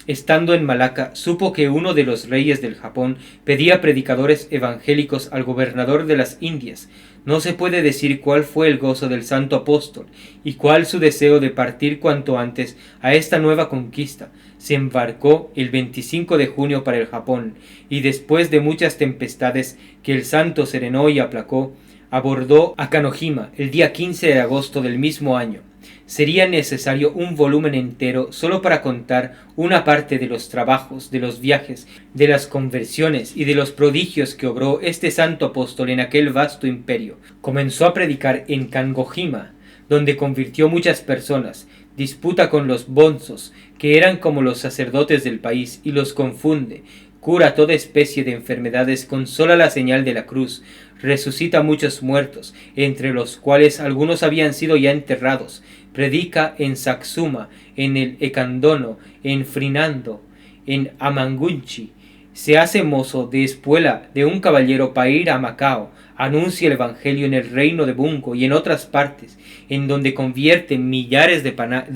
Estando en Malaca, supo que uno de los reyes del Japón pedía predicadores evangélicos al gobernador de las Indias. No se puede decir cuál fue el gozo del santo apóstol y cuál su deseo de partir cuanto antes a esta nueva conquista. Se embarcó el 25 de junio para el Japón, y después de muchas tempestades que el santo serenó y aplacó, abordó a Kanojima el día 15 de agosto del mismo año. Sería necesario un volumen entero solo para contar una parte de los trabajos, de los viajes, de las conversiones y de los prodigios que obró este santo apóstol en aquel vasto imperio. Comenzó a predicar en Kanojima, donde convirtió muchas personas, disputa con los bonzos, que eran como los sacerdotes del país, y los confunde, cura toda especie de enfermedades con sola la señal de la cruz, resucita muchos muertos, entre los cuales algunos habían sido ya enterrados, predica en Satsuma, en el Ecandono, en Frinando, en Amangunchi, se hace mozo de espuela de un caballero para ir a Macao, anuncia el evangelio en el reino de Bungo y en otras partes, en donde convierte millares de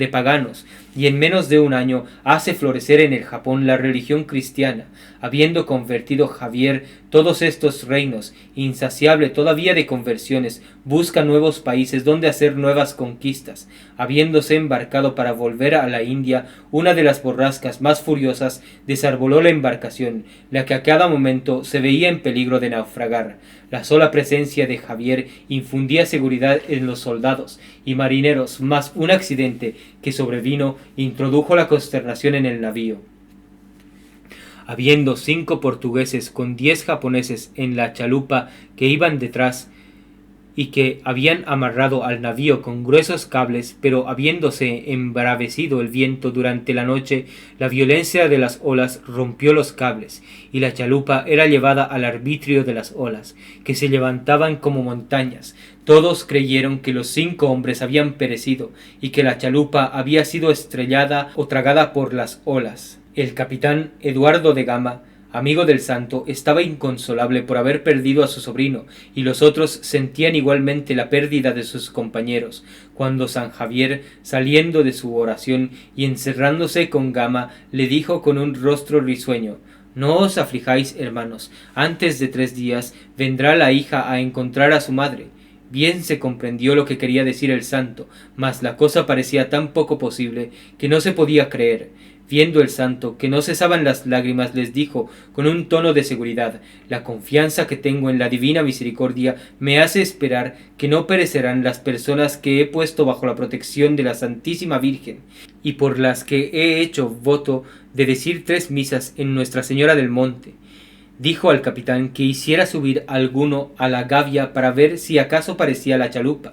paganos, y en menos de un año hace florecer en el Japón la religión cristiana, habiendo convertido Javier todos estos reinos, insaciable todavía de conversiones, busca nuevos países donde hacer nuevas conquistas. Habiéndose embarcado para volver a la India, una de las borrascas más furiosas desarboló la embarcación, la que a cada momento se veía en peligro de naufragar. La sola presencia de Javier infundía seguridad en los soldados y marineros, mas un accidente que sobrevino introdujo la consternación en el navío. Habiendo 5 portugueses con 10 japoneses en la chalupa que iban detrás y que habían amarrado al navío con gruesos cables, pero habiéndose embravecido el viento durante la noche, la violencia de las olas rompió los cables, y la chalupa era llevada al arbitrio de las olas, que se levantaban como montañas. Todos creyeron que los 5 hombres habían perecido, y que la chalupa había sido estrellada o tragada por las olas. El capitán Eduardo de Gama, amigo del santo, estaba inconsolable por haber perdido a su sobrino, y los otros sentían igualmente la pérdida de sus compañeros, cuando San Javier, saliendo de su oración y encerrándose con Gama, le dijo con un rostro risueño: «No os aflijáis, hermanos, antes de 3 días vendrá la hija a encontrar a su madre». Bien se comprendió lo que quería decir el santo, mas la cosa parecía tan poco posible que no se podía creer. Viendo el santo que no cesaban las lágrimas, les dijo con un tono de seguridad: «La confianza que tengo en la divina misericordia me hace esperar que no perecerán las personas que he puesto bajo la protección de la Santísima Virgen, y por las que he hecho voto de decir 3 misas en Nuestra Señora del Monte». Dijo al capitán que hiciera subir alguno a la gavia para ver si acaso parecía la chalupa.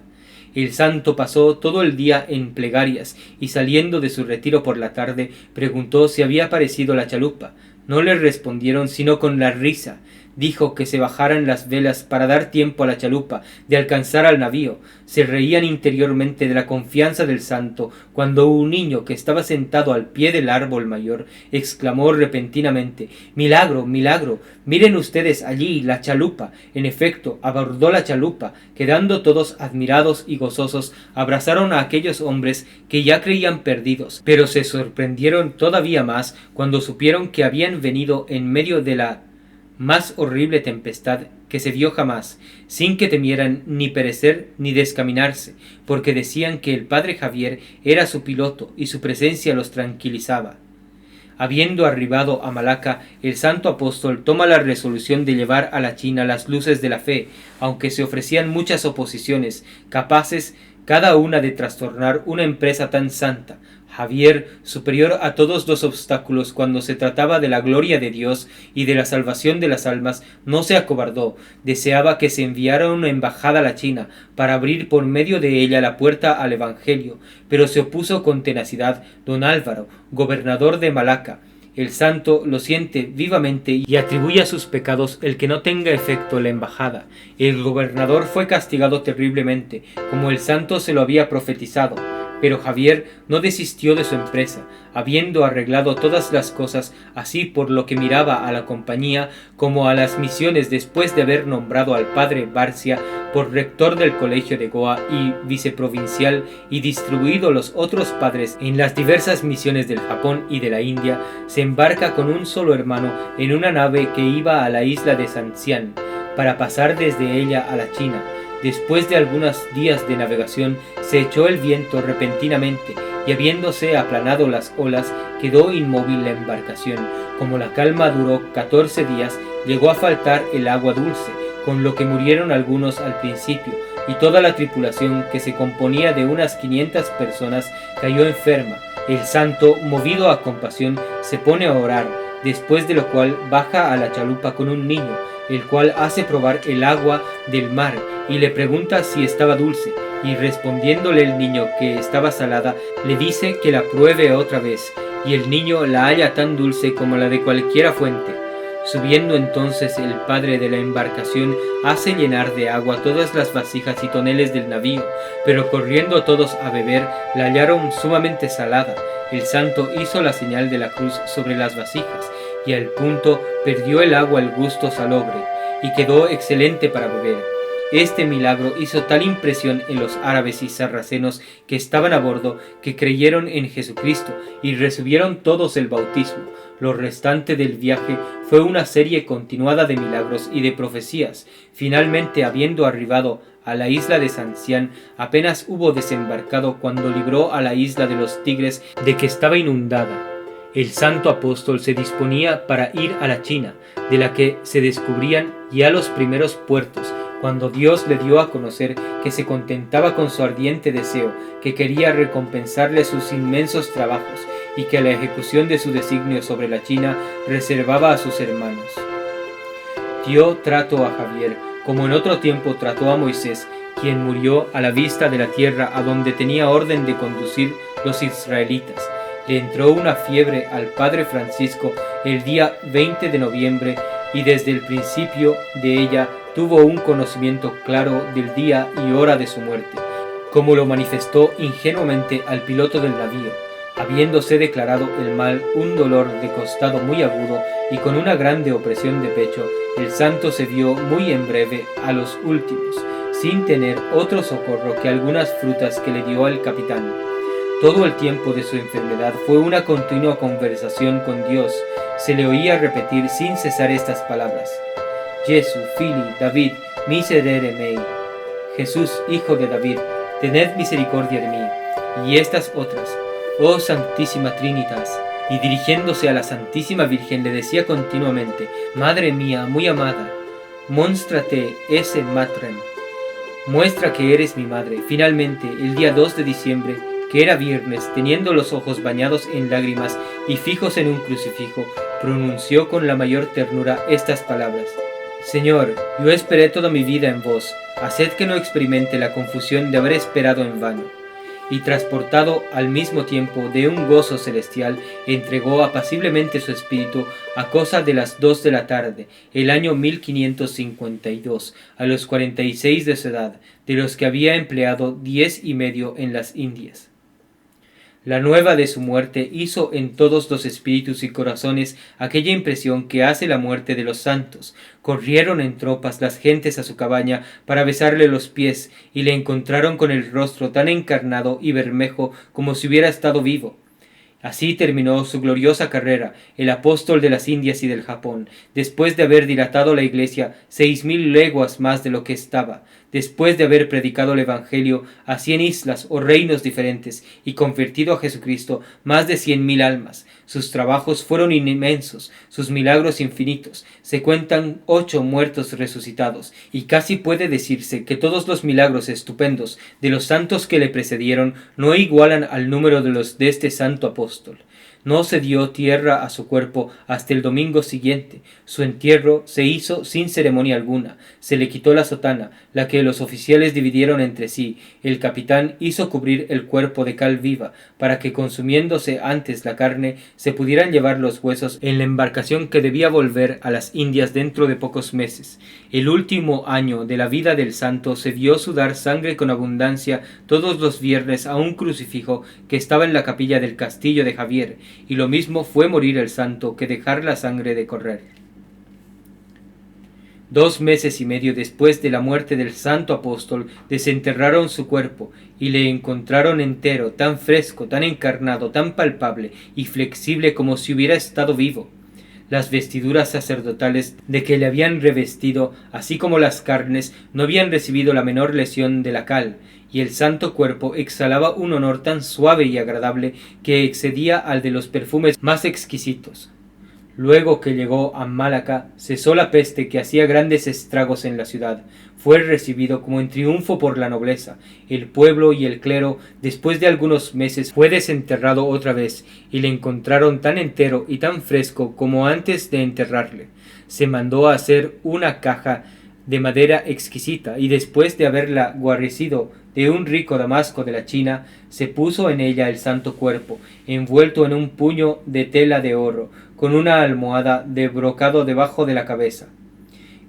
El santo pasó todo el día en plegarias y saliendo de su retiro por la tarde preguntó si había aparecido la chalupa. No le respondieron sino con la risa. Dijo que se bajaran las velas para dar tiempo a la chalupa de alcanzar al navío. Se reían interiormente de la confianza del santo cuando un niño que estaba sentado al pie del árbol mayor exclamó repentinamente: «¡Milagro, milagro! Miren ustedes allí la chalupa». En efecto, abordó la chalupa. Quedando todos admirados y gozosos, abrazaron a aquellos hombres que ya creían perdidos, pero se sorprendieron todavía más cuando supieron que habían venido en medio de la más horrible tempestad que se vio jamás, sin que temieran ni perecer ni descaminarse, porque decían que el padre Javier era su piloto y su presencia los tranquilizaba. Habiendo arribado a Malaca, el santo apóstol toma la resolución de llevar a la China las luces de la fe, aunque se ofrecían muchas oposiciones, capaces cada una de trastornar una empresa tan santa. Javier, superior a todos los obstáculos cuando se trataba de la gloria de Dios y de la salvación de las almas, no se acobardó. Deseaba que se enviara una embajada a la China para abrir por medio de ella la puerta al Evangelio, pero se opuso con tenacidad don Álvaro, gobernador de Malaca. El santo lo siente vivamente y atribuye a sus pecados el que no tenga efecto la embajada. El gobernador fue castigado terriblemente, como el santo se lo había profetizado. Pero Javier no desistió de su empresa, habiendo arreglado todas las cosas, así por lo que miraba a la compañía como a las misiones, después de haber nombrado al padre Barcia por rector del colegio de Goa y viceprovincial, y distribuido los otros padres en las diversas misiones del Japón y de la India, se embarca con un solo hermano en una nave que iba a la isla de Sancian, para pasar desde ella a la China. Después de algunos días de navegación, se echó el viento repentinamente, y habiéndose aplanado las olas, quedó inmóvil la embarcación. Como la calma duró 14 días, llegó a faltar el agua dulce, con lo que murieron algunos al principio, y toda la tripulación, que se componía de unas 500 personas, cayó enferma. El santo, movido a compasión, se pone a orar, después de lo cual baja a la chalupa con un niño, el cual hace probar el agua del mar, y le pregunta si estaba dulce, y respondiéndole el niño que estaba salada, le dice que la pruebe otra vez, y el niño la halla tan dulce como la de cualquiera fuente. Subiendo entonces el padre de la embarcación, hace llenar de agua todas las vasijas y toneles del navío, pero corriendo todos a beber, la hallaron sumamente salada. El santo hizo la señal de la cruz sobre las vasijas, y al punto perdió el agua el gusto salobre, y quedó excelente para beber. Este milagro hizo tal impresión en los árabes y sarracenos que estaban a bordo, que creyeron en Jesucristo y recibieron todos el bautismo. Lo restante del viaje fue una serie continuada de milagros y de profecías. Finalmente, habiendo arribado a la isla de Sancian, apenas hubo desembarcado cuando libró a la isla de los tigres de que estaba inundada. El santo apóstol se disponía para ir a la China, de la que se descubrían ya los primeros puertos, cuando Dios le dio a conocer que se contentaba con su ardiente deseo, que quería recompensarle sus inmensos trabajos, y que la ejecución de su designio sobre la China reservaba a sus hermanos. Dio trato a Javier, como en otro tiempo trató a Moisés, quien murió a la vista de la tierra a donde tenía orden de conducir los israelitas. Le entró una fiebre al padre Francisco el día 20 de noviembre y desde el principio de ella tuvo un conocimiento claro del día y hora de su muerte, como lo manifestó ingenuamente al piloto del navío. Habiéndose declarado el mal un dolor de costado muy agudo y con una grande opresión de pecho, el santo se vio muy en breve a los últimos, sin tener otro socorro que algunas frutas que le dio al capitán. Todo el tiempo de su enfermedad fue una continua conversación con Dios. Se le oía repetir sin cesar estas palabras: Jesús, Fili, David, miserere mei. Jesús, hijo de David, tened misericordia de mí. Y estas otras: Oh Santísima Trinitas. Y dirigiéndose a la Santísima Virgen le decía continuamente: Madre mía muy amada, monstrate esse matrem. Muestra que eres mi madre. Finalmente, el día 2 de diciembre, que era viernes, teniendo los ojos bañados en lágrimas y fijos en un crucifijo, pronunció con la mayor ternura estas palabras: Señor, yo esperé toda mi vida en vos, haced que no experimente la confusión de haber esperado en vano. Y transportado al mismo tiempo de un gozo celestial, entregó apaciblemente su espíritu a cosa de las 2 de la tarde, el año 1552, a los 46 de su edad, de los que había empleado 10 y medio en las Indias. La nueva de su muerte hizo en todos los espíritus y corazones aquella impresión que hace la muerte de los santos. Corrieron en tropas las gentes a su cabaña para besarle los pies, y le encontraron con el rostro tan encarnado y bermejo como si hubiera estado vivo. Así terminó su gloriosa carrera, el apóstol de las Indias y del Japón, después de haber dilatado la Iglesia 6000 leguas más de lo que estaba, después de haber predicado el Evangelio a 100 islas o reinos diferentes y convertido a Jesucristo más de 100.000 almas. Sus trabajos fueron inmensos, sus milagros infinitos, se cuentan 8 muertos resucitados, y casi puede decirse que todos los milagros estupendos de los santos que le precedieron no igualan al número de los de este santo apóstol. No se dio tierra a su cuerpo hasta el domingo siguiente. Su entierro se hizo sin ceremonia alguna. Se le quitó la sotana, la que los oficiales dividieron entre sí. El capitán hizo cubrir el cuerpo de cal viva, para que, consumiéndose antes la carne, se pudieran llevar los huesos en la embarcación que debía volver a las Indias dentro de pocos meses. El último año de la vida del santo se vio sudar sangre con abundancia todos los viernes a un crucifijo que estaba en la capilla del castillo de Javier, y lo mismo fue morir el santo que dejar la sangre de correr. 2 meses y medio después de la muerte del santo apóstol, desenterraron su cuerpo y le encontraron entero, tan fresco, tan encarnado, tan palpable y flexible como si hubiera estado vivo. Las vestiduras sacerdotales de que le habían revestido, así como las carnes, no habían recibido la menor lesión de la cal, y el santo cuerpo exhalaba un olor tan suave y agradable que excedía al de los perfumes más exquisitos. Luego que llegó a Malaca, cesó la peste que hacía grandes estragos en la ciudad. Fue recibido como en triunfo por la nobleza. El pueblo y el clero, después de algunos meses, fue desenterrado otra vez, y le encontraron tan entero y tan fresco como antes de enterrarle. Se mandó a hacer una caja de madera exquisita, y después de haberla guarnecido de un rico damasco de la China, se puso en ella el santo cuerpo, envuelto en un puño de tela de oro, con una almohada de brocado debajo de la cabeza.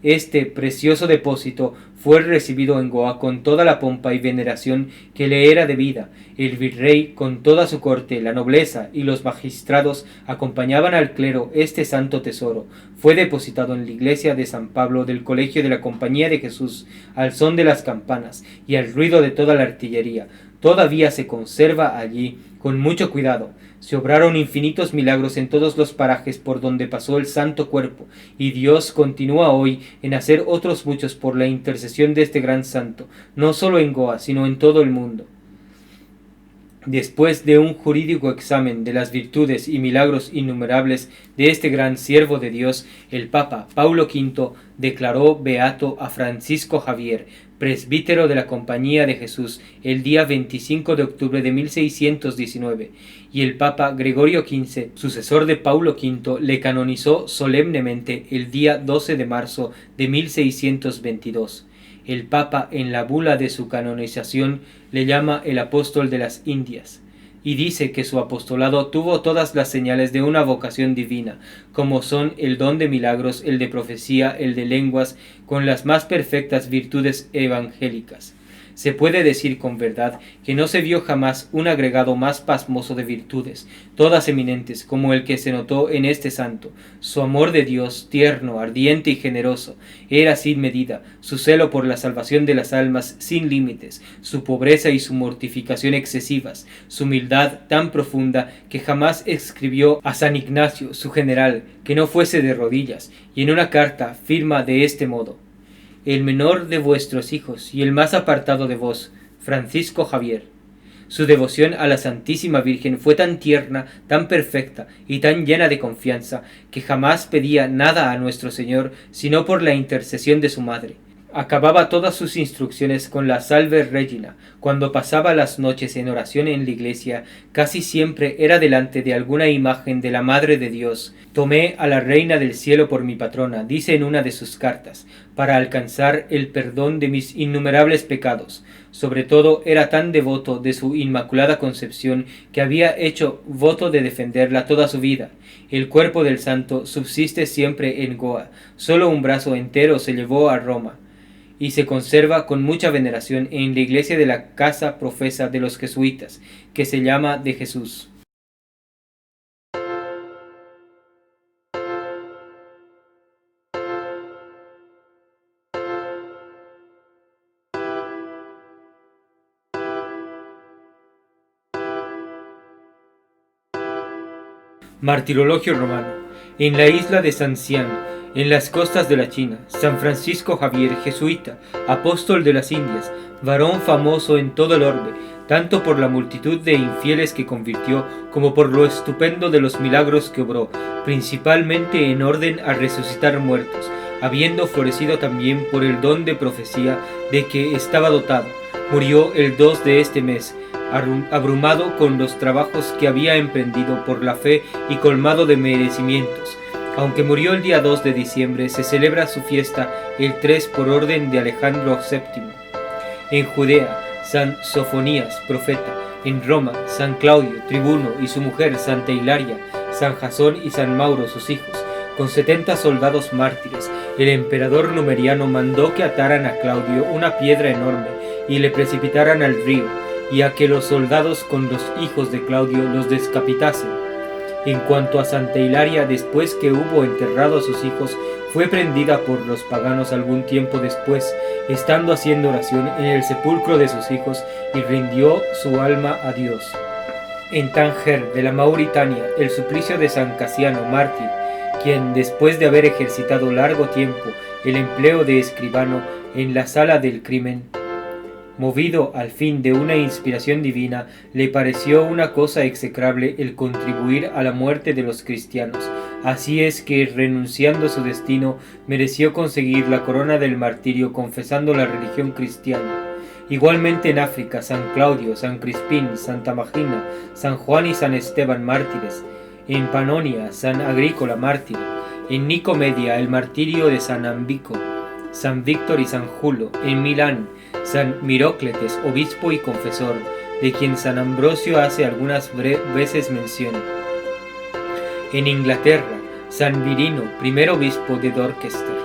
Este precioso depósito fue recibido en Goa con toda la pompa y veneración que le era debida. El virrey, con toda su corte, la nobleza y los magistrados acompañaban al clero. Este santo tesoro fue depositado en la iglesia de San Pablo del Colegio de la Compañía de Jesús, al son de las campanas y al ruido de toda la artillería. Todavía se conserva allí con mucho cuidado. Se obraron infinitos milagros en todos los parajes por donde pasó el santo cuerpo, y Dios continúa hoy en hacer otros muchos por la intercesión de este gran santo, no solo en Goa, sino en todo el mundo. Después de un jurídico examen de las virtudes y milagros innumerables de este gran siervo de Dios, el Papa Paulo V declaró beato a Francisco Javier, presbítero de la Compañía de Jesús, el día 25 de octubre de 1619, y el Papa Gregorio XV, sucesor de Paulo V, le canonizó solemnemente el día 12 de marzo de 1622. El Papa, en la bula de su canonización, le llama el apóstol de las Indias, y dice que su apostolado tuvo todas las señales de una vocación divina, como son el don de milagros, el de profecía, el de lenguas, con las más perfectas virtudes evangélicas. Se puede decir con verdad que no se vio jamás un agregado más pasmoso de virtudes, todas eminentes, como el que se notó en este santo. Su amor de Dios, tierno, ardiente y generoso, era sin medida, su celo por la salvación de las almas sin límites, su pobreza y su mortificación excesivas, su humildad tan profunda que jamás escribió a San Ignacio, su general, que no fuese de rodillas, y en una carta firma de este modo: el menor de vuestros hijos y el más apartado de vos, Francisco Javier. Su devoción a la Santísima Virgen fue tan tierna, tan perfecta y tan llena de confianza, que jamás pedía nada a nuestro Señor sino por la intercesión de su madre. acababa todas sus instrucciones con la Salve Regina. Cuando pasaba las noches en oración en la iglesia, casi siempre era delante de alguna imagen de la Madre de Dios. Tomé a la Reina del Cielo por mi patrona, dice en una de sus cartas, para alcanzar el perdón de mis innumerables pecados. Sobre todo era tan devoto de su Inmaculada Concepción que había hecho voto de defenderla toda su vida. El cuerpo del santo subsiste siempre en Goa. Solo un brazo entero se llevó a Roma y se conserva con mucha veneración en la iglesia de la casa profesa de los jesuitas, que se llama de Jesús. Martirologio romano. En la isla de San Cian, en las costas de la China, San Francisco Javier, jesuita, apóstol de las Indias, varón famoso en todo el orbe, tanto por la multitud de infieles que convirtió, como por lo estupendo de los milagros que obró, principalmente en orden a resucitar muertos, habiendo florecido también por el don de profecía de que estaba dotado. Murió el 2 de este mes, abrumado con los trabajos que había emprendido por la fe y colmado de merecimientos. Aunque murió el día 2 de diciembre, se celebra su fiesta el 3 por orden de Alejandro VII. En Judea, San Sofonías, profeta. En Roma, San Claudio, tribuno, y su mujer, Santa Hilaria, San Jasón y San Mauro, sus hijos, con 70 soldados mártires. El emperador Numeriano mandó que ataran a Claudio una piedra enorme y le precipitaran al río, y a que los soldados con los hijos de Claudio los descapitasen. En cuanto a Santa Hilaria, después que hubo enterrado a sus hijos, fue prendida por los paganos algún tiempo después, estando haciendo oración en el sepulcro de sus hijos, y rindió su alma a Dios. En Tánger, de la Mauritania, el suplicio de San Casiano, mártir, quien, después de haber ejercitado largo tiempo el empleo de escribano en la sala del crimen, movido al fin de una inspiración divina, le pareció una cosa execrable el contribuir a la muerte de los cristianos. Así es que, renunciando a su destino, mereció conseguir la corona del martirio confesando la religión cristiana. Igualmente en África, San Claudio, San Crispín, Santa Magina, San Juan y San Esteban mártires. En Panonia, San Agrícola mártir. En Nicomedia, el martirio de San Ambico, San Víctor y San Julo. En Milán, San Mirócletes, obispo y confesor, de quien San Ambrosio hace algunas veces mención. En Inglaterra, San Virino, primer obispo de Dorchester.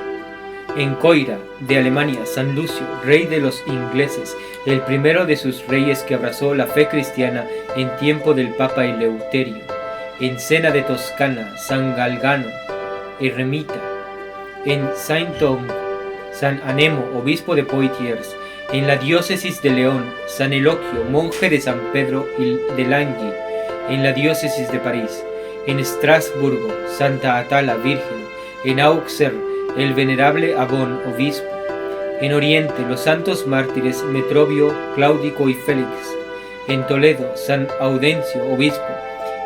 En Coira, de Alemania, San Lucio, rey de los ingleses, el primero de sus reyes que abrazó la fe cristiana en tiempo del Papa Eleuterio. En Sena de Toscana, San Galgano, eremita. En Saint-Omer, San Anemo, obispo de Poitiers. En la diócesis de León, San Eloquio, monje de San Pedro y de Langui. En la diócesis de París. En Estrasburgo, Santa Atala, virgen. En Auxerre, el venerable Abón, obispo. En Oriente, los santos mártires Metrobio, Claudico y Félix. En Toledo, San Audencio, obispo.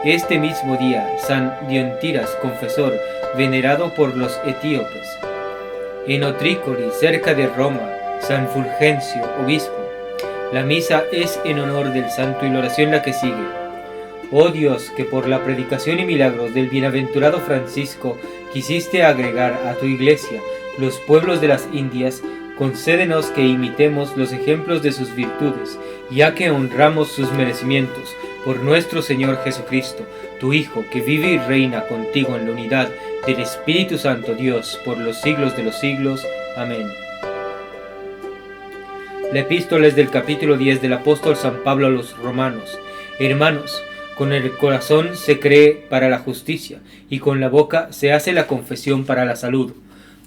Este mismo día, San Diontiras, confesor, venerado por los etíopes. En Otrícoli, cerca de Roma, San Fulgencio, obispo. La misa es en honor del santo y la oración la que sigue. Oh Dios, que por la predicación y milagros del bienaventurado Francisco quisiste agregar a tu iglesia los pueblos de las Indias, concédenos que imitemos los ejemplos de sus virtudes, ya que honramos sus merecimientos, por nuestro Señor Jesucristo, tu Hijo, que vive y reina contigo en la unidad del Espíritu Santo, Dios, por los siglos de los siglos. Amén. La epístola es del capítulo 10 del apóstol San Pablo a los romanos. Hermanos, con el corazón se cree para la justicia, y con la boca se hace la confesión para la salud.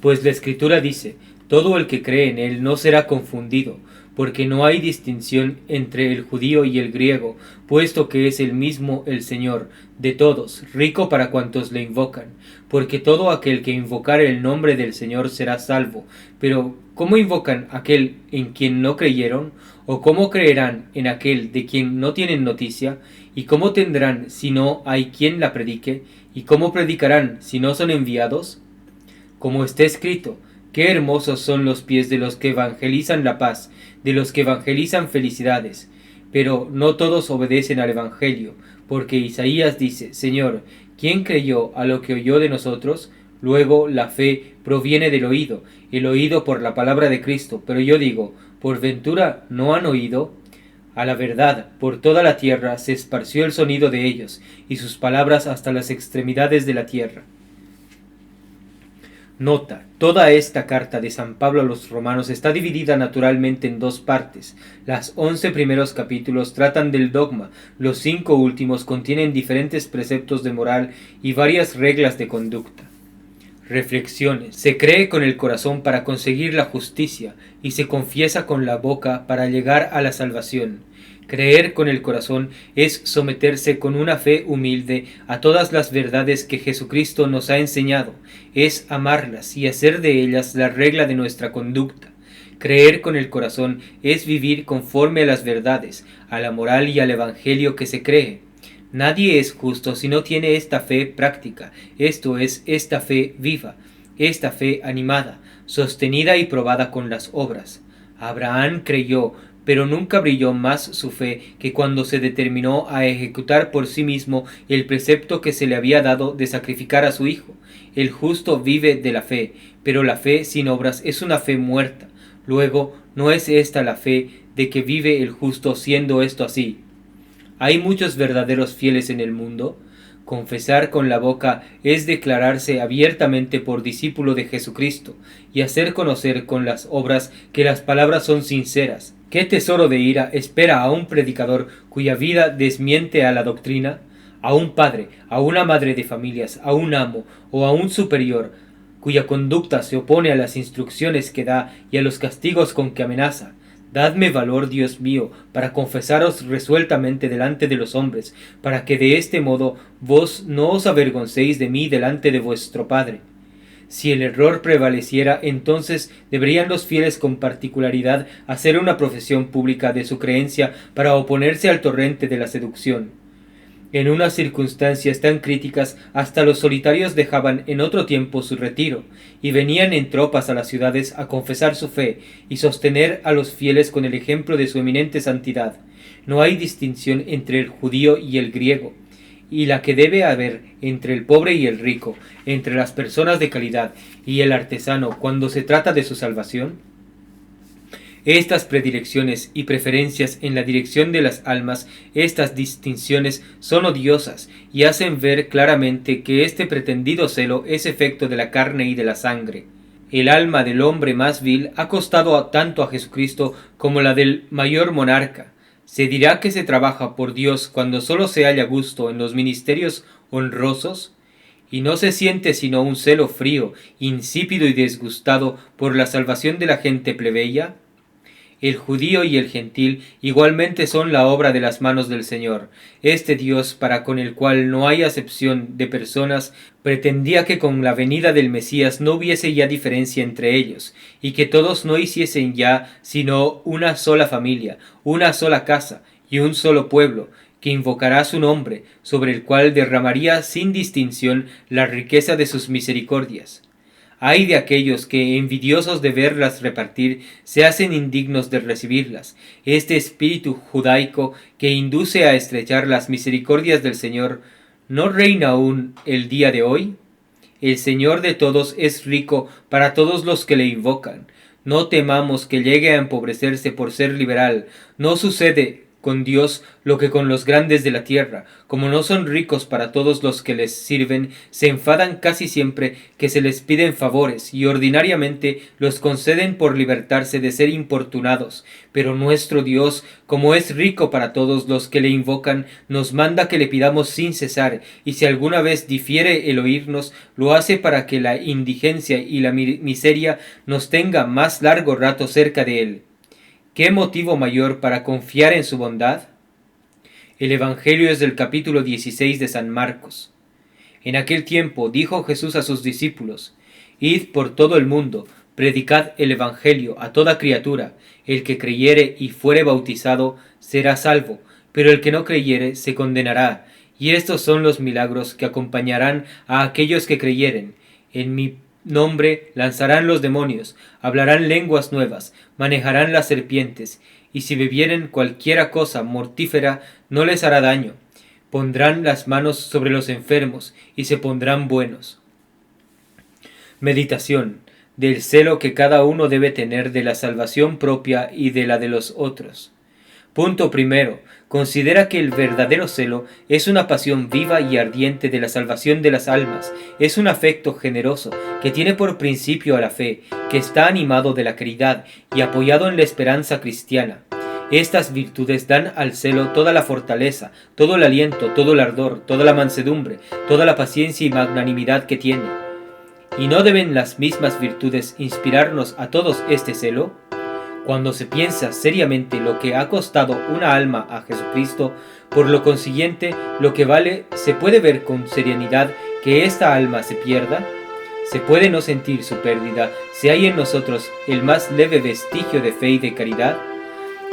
Pues la Escritura dice, todo el que cree en él no será confundido, porque no hay distinción entre el judío y el griego, puesto que es el mismo el Señor de todos, rico para cuantos le invocan, porque todo aquel que invocare el nombre del Señor será salvo. Pero, ¿cómo invocan aquel en quien no creyeron? ¿O cómo creerán en aquel de quien no tienen noticia? ¿Y cómo tendrán si no hay quien la predique? ¿Y cómo predicarán si no son enviados? Como está escrito, Qué hermosos son los pies de los que evangelizan la paz, de los que evangelizan felicidades. Pero no todos obedecen al Evangelio, porque Isaías dice: Señor, ¿quién creyó a lo que oyó de nosotros? Luego la fe proviene del oído, el oído por la palabra de Cristo. Pero yo digo, ¿por ventura no han oído? A la verdad, por toda la tierra se esparció el sonido de ellos, y sus palabras hasta las extremidades de la tierra. Nota: toda esta carta de San Pablo a los romanos está dividida naturalmente en dos partes. Los 11 primeros capítulos tratan del dogma, los 5 últimos contienen diferentes preceptos de moral y varias reglas de conducta. Reflexiones. Se cree con el corazón para conseguir la justicia y se confiesa con la boca para llegar a la salvación. Creer con el corazón es someterse con una fe humilde a todas las verdades que Jesucristo nos ha enseñado, es amarlas y hacer de ellas la regla de nuestra conducta. Creer con el corazón es vivir conforme a las verdades, a la moral y al Evangelio que se cree. Nadie es justo si no tiene esta fe práctica, esto es, esta fe viva, esta fe animada, sostenida y probada con las obras. Abraham creyó, pero nunca brilló más su fe que cuando se determinó a ejecutar por sí mismo el precepto que se le había dado de sacrificar a su hijo. El justo vive de la fe, pero la fe sin obras es una fe muerta. Luego, ¿no es esta la fe de que vive el justo, siendo esto así? ¿Hay muchos verdaderos fieles en el mundo? Confesar con la boca es declararse abiertamente por discípulo de Jesucristo y hacer conocer con las obras que las palabras son sinceras. ¿Qué tesoro de ira espera a un predicador cuya vida desmiente a la doctrina? A un padre, a una madre de familias, a un amo o a un superior cuya conducta se opone a las instrucciones que da y a los castigos con que amenaza. Dadme valor, Dios mío, para confesaros resueltamente delante de los hombres, para que de este modo vos no os avergoncéis de mí delante de vuestro Padre. Si el error prevaleciera, entonces deberían los fieles con particularidad hacer una profesión pública de su creencia para oponerse al torrente de la seducción. En unas circunstancias tan críticas, hasta los solitarios dejaban en otro tiempo su retiro, y venían en tropas a las ciudades a confesar su fe y sostener a los fieles con el ejemplo de su eminente santidad. No hay distinción entre el judío y el griego, y la que debe haber entre el pobre y el rico, entre las personas de calidad y el artesano cuando se trata de su salvación. Estas predilecciones y preferencias en la dirección de las almas, estas distinciones son odiosas y hacen ver claramente que este pretendido celo es efecto de la carne y de la sangre. El alma del hombre más vil ha costado tanto a Jesucristo como la del mayor monarca. ¿Se dirá que se trabaja por Dios cuando solo se halla gusto en los ministerios honrosos? Y no se siente sino un celo frío, insípido y desgustado por la salvación de la gente plebeya. El judío y el gentil igualmente son la obra de las manos del Señor. Este Dios, para con el cual no hay acepción de personas, pretendía que con la venida del Mesías no hubiese ya diferencia entre ellos, y que todos no hiciesen ya sino una sola familia, una sola casa y un solo pueblo, que invocará su nombre, sobre el cual derramaría sin distinción la riqueza de sus misericordias. Ay de aquellos que, envidiosos de verlas repartir, se hacen indignos de recibirlas. Este espíritu judaico que induce a estrechar las misericordias del Señor, ¿no reina aún el día de hoy? El Señor de todos es rico para todos los que le invocan. No temamos que llegue a empobrecerse por ser liberal. No sucede con Dios lo que con los grandes de la tierra. Como no son ricos para todos los que les sirven, se enfadan casi siempre que se les piden favores, y ordinariamente los conceden por libertarse de ser importunados. Pero nuestro Dios, como es rico para todos los que le invocan, nos manda que le pidamos sin cesar, y si alguna vez difiere el oírnos, lo hace para que la indigencia y la miseria nos tenga más largo rato cerca de él. ¿Qué motivo mayor para confiar en su bondad? El Evangelio es del capítulo 16 de San Marcos. En aquel tiempo dijo Jesús a sus discípulos: Id por todo el mundo, predicad el Evangelio a toda criatura. El que creyere y fuere bautizado será salvo, pero el que no creyere se condenará. Y estos son los milagros que acompañarán a aquellos que creyeren. En mi nombre lanzarán los demonios, hablarán lenguas nuevas, manejarán las serpientes, y si bebieren cualquiera cosa mortífera no les hará daño. Pondrán las manos sobre los enfermos y se pondrán buenos. Meditación del celo que cada uno debe tener de la salvación propia y de la de los otros. Punto primero. Considera que el verdadero celo es una pasión viva y ardiente de la salvación de las almas, es un afecto generoso que tiene por principio a la fe, que está animado de la caridad y apoyado en la esperanza cristiana. Estas virtudes dan al celo toda la fortaleza, todo el aliento, todo el ardor, toda la mansedumbre, toda la paciencia y magnanimidad que tiene. ¿Y no deben las mismas virtudes inspirarnos a todos este celo? Cuando se piensa seriamente lo que ha costado una alma a Jesucristo, por lo consiguiente, lo que vale, se puede ver con serenidad que esta alma se pierda. Se puede no sentir su pérdida si hay en nosotros el más leve vestigio de fe y de caridad.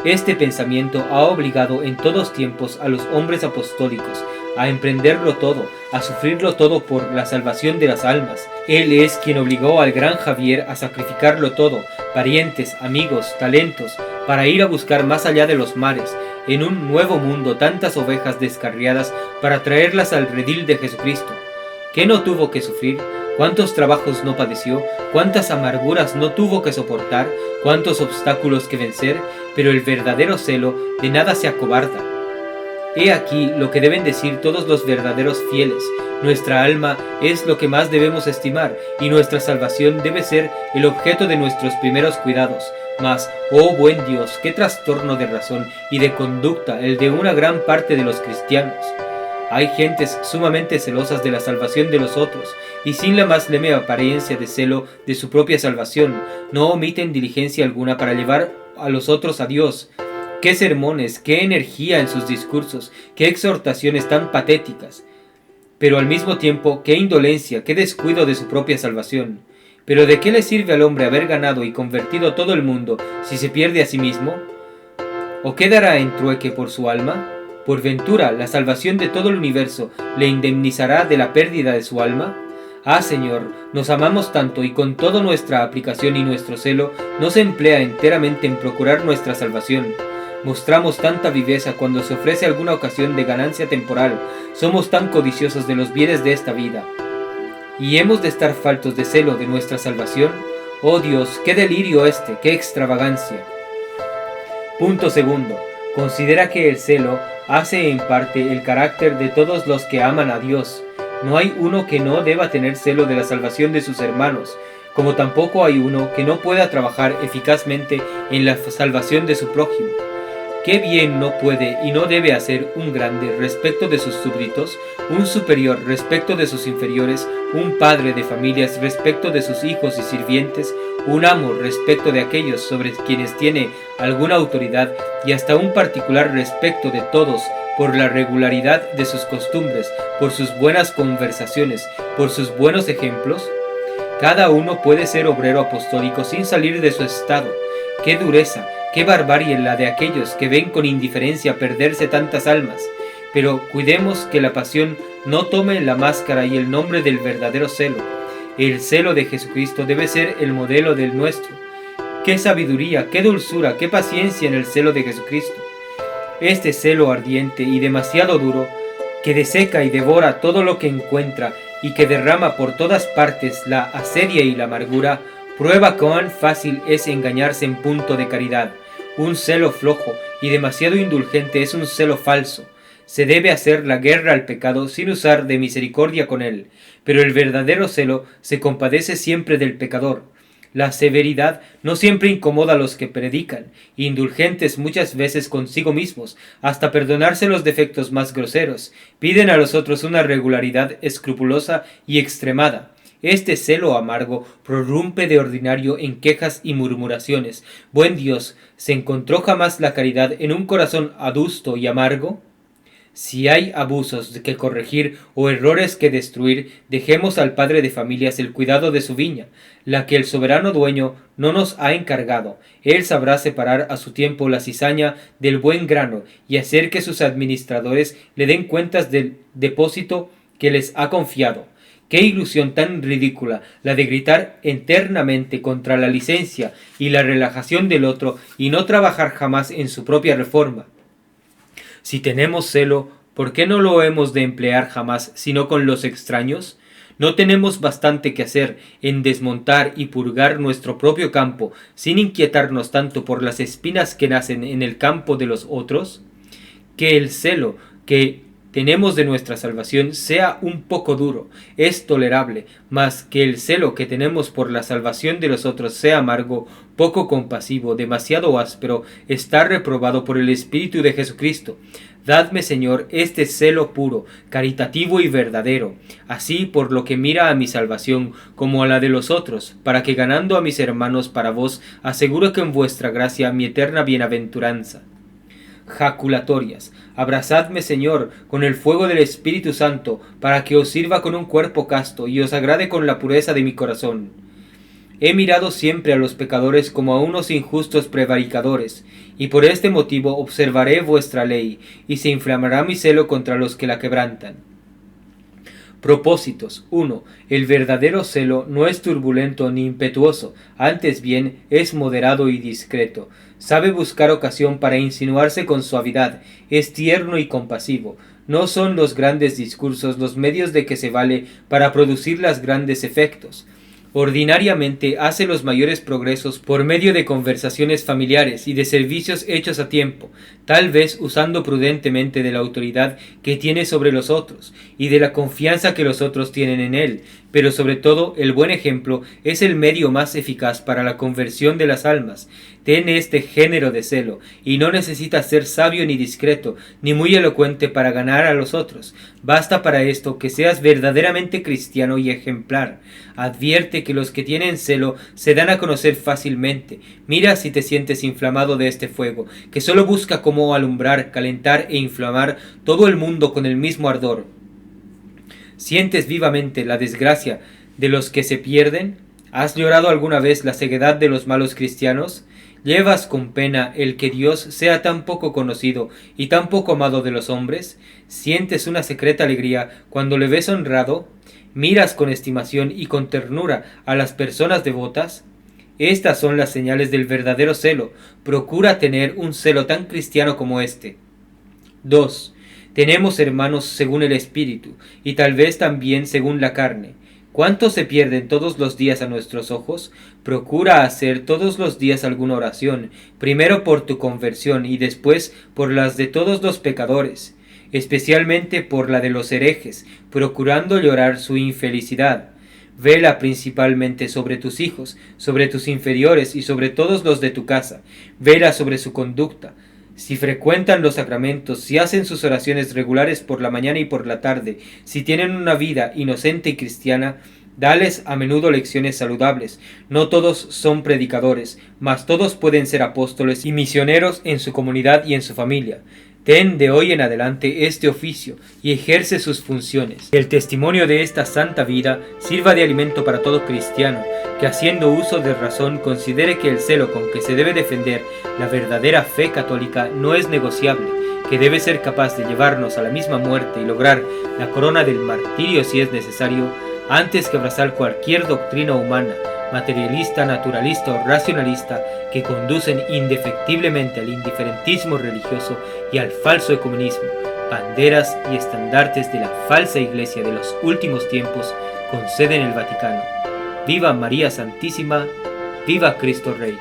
Este pensamiento ha obligado en todos tiempos a los hombres apostólicos a emprenderlo todo, a sufrirlo todo por la salvación de las almas. Él es quien obligó al gran Javier a sacrificarlo todo, parientes, amigos, talentos, para ir a buscar más allá de los mares, en un nuevo mundo, tantas ovejas descarriadas para traerlas al redil de Jesucristo. ¿Qué no tuvo que sufrir? ¿Cuántos trabajos no padeció? ¿Cuántas amarguras no tuvo que soportar? ¿Cuántos obstáculos que vencer? Pero el verdadero celo de nada se acobarda. He aquí lo que deben decir todos los verdaderos fieles. Nuestra alma es lo que más debemos estimar, y nuestra salvación debe ser el objeto de nuestros primeros cuidados. Mas, oh buen Dios, qué trastorno de razón y de conducta el de una gran parte de los cristianos. Hay gentes sumamente celosas de la salvación de los otros, y sin la más leve apariencia de celo de su propia salvación, no omiten diligencia alguna para llevar a los otros a Dios. Qué sermones, qué energía en sus discursos, qué exhortaciones tan patéticas. Pero al mismo tiempo, qué indolencia, qué descuido de su propia salvación. Pero ¿de qué le sirve al hombre haber ganado y convertido todo el mundo si se pierde a sí mismo? ¿O qué dará en trueque por su alma? ¿Por ventura la salvación de todo el universo le indemnizará de la pérdida de su alma? Ah, Señor, nos amamos tanto y con toda nuestra aplicación y nuestro celo no se emplea enteramente en procurar nuestra salvación. Mostramos tanta viveza cuando se ofrece alguna ocasión de ganancia temporal, somos tan codiciosos de los bienes de esta vida. ¿Y hemos de estar faltos de celo de nuestra salvación? Oh Dios, qué delirio este, qué extravagancia. Punto segundo. Considera que el celo hace en parte el carácter de todos los que aman a Dios. No hay uno que no deba tener celo de la salvación de sus hermanos, como tampoco hay uno que no pueda trabajar eficazmente en la salvación de su prójimo. ¿Qué bien no puede y no debe hacer un grande respecto de sus súbditos, un superior respecto de sus inferiores, un padre de familias respecto de sus hijos y sirvientes, un amo respecto de aquellos sobre quienes tiene alguna autoridad y hasta un particular respecto de todos por la regularidad de sus costumbres, por sus buenas conversaciones, por sus buenos ejemplos? Cada uno puede ser obrero apostólico sin salir de su estado. ¡Qué dureza! ¡Qué barbarie la de aquellos que ven con indiferencia perderse tantas almas! Pero cuidemos que la pasión no tome la máscara y el nombre del verdadero celo. El celo de Jesucristo debe ser el modelo del nuestro. ¡Qué sabiduría, qué dulzura, qué paciencia en el celo de Jesucristo! Este celo ardiente y demasiado duro, que deseca y devora todo lo que encuentra y que derrama por todas partes la asedia y la amargura, prueba cuán fácil es engañarse en punto de caridad. Un celo flojo y demasiado indulgente es un celo falso. Se debe hacer la guerra al pecado sin usar de misericordia con él, pero el verdadero celo se compadece siempre del pecador. La severidad no siempre incomoda a los que predican, indulgentes muchas veces consigo mismos, hasta perdonarse los defectos más groseros, piden a los otros una regularidad escrupulosa y extremada. Este celo amargo prorrumpe de ordinario en quejas y murmuraciones. Buen Dios, ¿se encontró jamás la caridad en un corazón adusto y amargo? Si hay abusos que corregir o errores que destruir, dejemos al padre de familias el cuidado de su viña, la que el soberano dueño no nos ha encargado. Él sabrá separar a su tiempo la cizaña del buen grano y hacer que sus administradores le den cuentas del depósito que les ha confiado. Qué ilusión tan ridícula la de gritar eternamente contra la licencia y la relajación del otro y no trabajar jamás en su propia reforma. Si tenemos celo, ¿por qué no lo hemos de emplear jamás sino con los extraños? ¿No tenemos bastante que hacer en desmontar y purgar nuestro propio campo, sin inquietarnos tanto por las espinas que nacen en el campo de los otros? Que el celo que tenemos de nuestra salvación sea un poco duro, es tolerable, mas que el celo que tenemos por la salvación de los otros sea amargo, poco compasivo, demasiado áspero, está reprobado por el Espíritu de Jesucristo. Dadme, Señor, este celo puro, caritativo y verdadero, así por lo que mira a mi salvación como a la de los otros, para que ganando a mis hermanos para vos, aseguro que en vuestra gracia mi eterna bienaventuranza. Jaculatorias. Abrazadme, Señor, con el fuego del Espíritu Santo, para que os sirva con un cuerpo casto y os agrade con la pureza de mi corazón. He mirado siempre a los pecadores como a unos injustos prevaricadores, y por este motivo observaré vuestra ley, y se inflamará mi celo contra los que la quebrantan. Propósitos. 1. El verdadero celo no es turbulento ni impetuoso, antes bien es moderado y discreto. Sabe buscar ocasión para insinuarse con suavidad, es tierno y compasivo. No son los grandes discursos los medios de que se vale para producir los grandes efectos. Ordinariamente hace los mayores progresos por medio de conversaciones familiares y de servicios hechos a tiempo, tal vez usando prudentemente de la autoridad que tiene sobre los otros y de la confianza que los otros tienen en él, pero sobre todo el buen ejemplo es el medio más eficaz para la conversión de las almas. Ten este género de celo, y no necesitas ser sabio ni discreto, ni muy elocuente para ganar a los otros. Basta para esto que seas verdaderamente cristiano y ejemplar. Advierte que los que tienen celo se dan a conocer fácilmente. Mira si te sientes inflamado de este fuego, que solo busca cómo alumbrar, calentar e inflamar todo el mundo con el mismo ardor. ¿Sientes vivamente la desgracia de los que se pierden? ¿Has llorado alguna vez la ceguedad de los malos cristianos? ¿Llevas con pena el que Dios sea tan poco conocido y tan poco amado de los hombres? ¿Sientes una secreta alegría cuando le ves honrado? ¿Miras con estimación y con ternura a las personas devotas? Estas son las señales del verdadero celo. Procura tener un celo tan cristiano como este. 2. Tenemos hermanos según el Espíritu, y tal vez también según la carne. ¿Cuántos se pierden todos los días a nuestros ojos? Procura hacer todos los días alguna oración, primero por tu conversión y después por las de todos los pecadores, especialmente por la de los herejes, procurando llorar su infelicidad. Vela principalmente sobre tus hijos, sobre tus inferiores y sobre todos los de tu casa. Vela sobre su conducta. Si frecuentan los sacramentos, si hacen sus oraciones regulares por la mañana y por la tarde, si tienen una vida inocente y cristiana, dales a menudo lecciones saludables. No todos son predicadores, mas todos pueden ser apóstoles y misioneros en su comunidad y en su familia. Ten de hoy en adelante este oficio y ejerce sus funciones. Que el testimonio de esta santa vida sirva de alimento para todo cristiano, que haciendo uso de razón considere que el celo con que se debe defender la verdadera fe católica no es negociable, que debe ser capaz de llevarnos a la misma muerte y lograr la corona del martirio si es necesario, antes que abrazar cualquier doctrina humana, materialista, naturalista o racionalista, que conducen indefectiblemente al indiferentismo religioso y al falso ecumenismo, banderas y estandartes de la falsa iglesia de los últimos tiempos con sede en el Vaticano. ¡Viva María Santísima! ¡Viva Cristo Rey!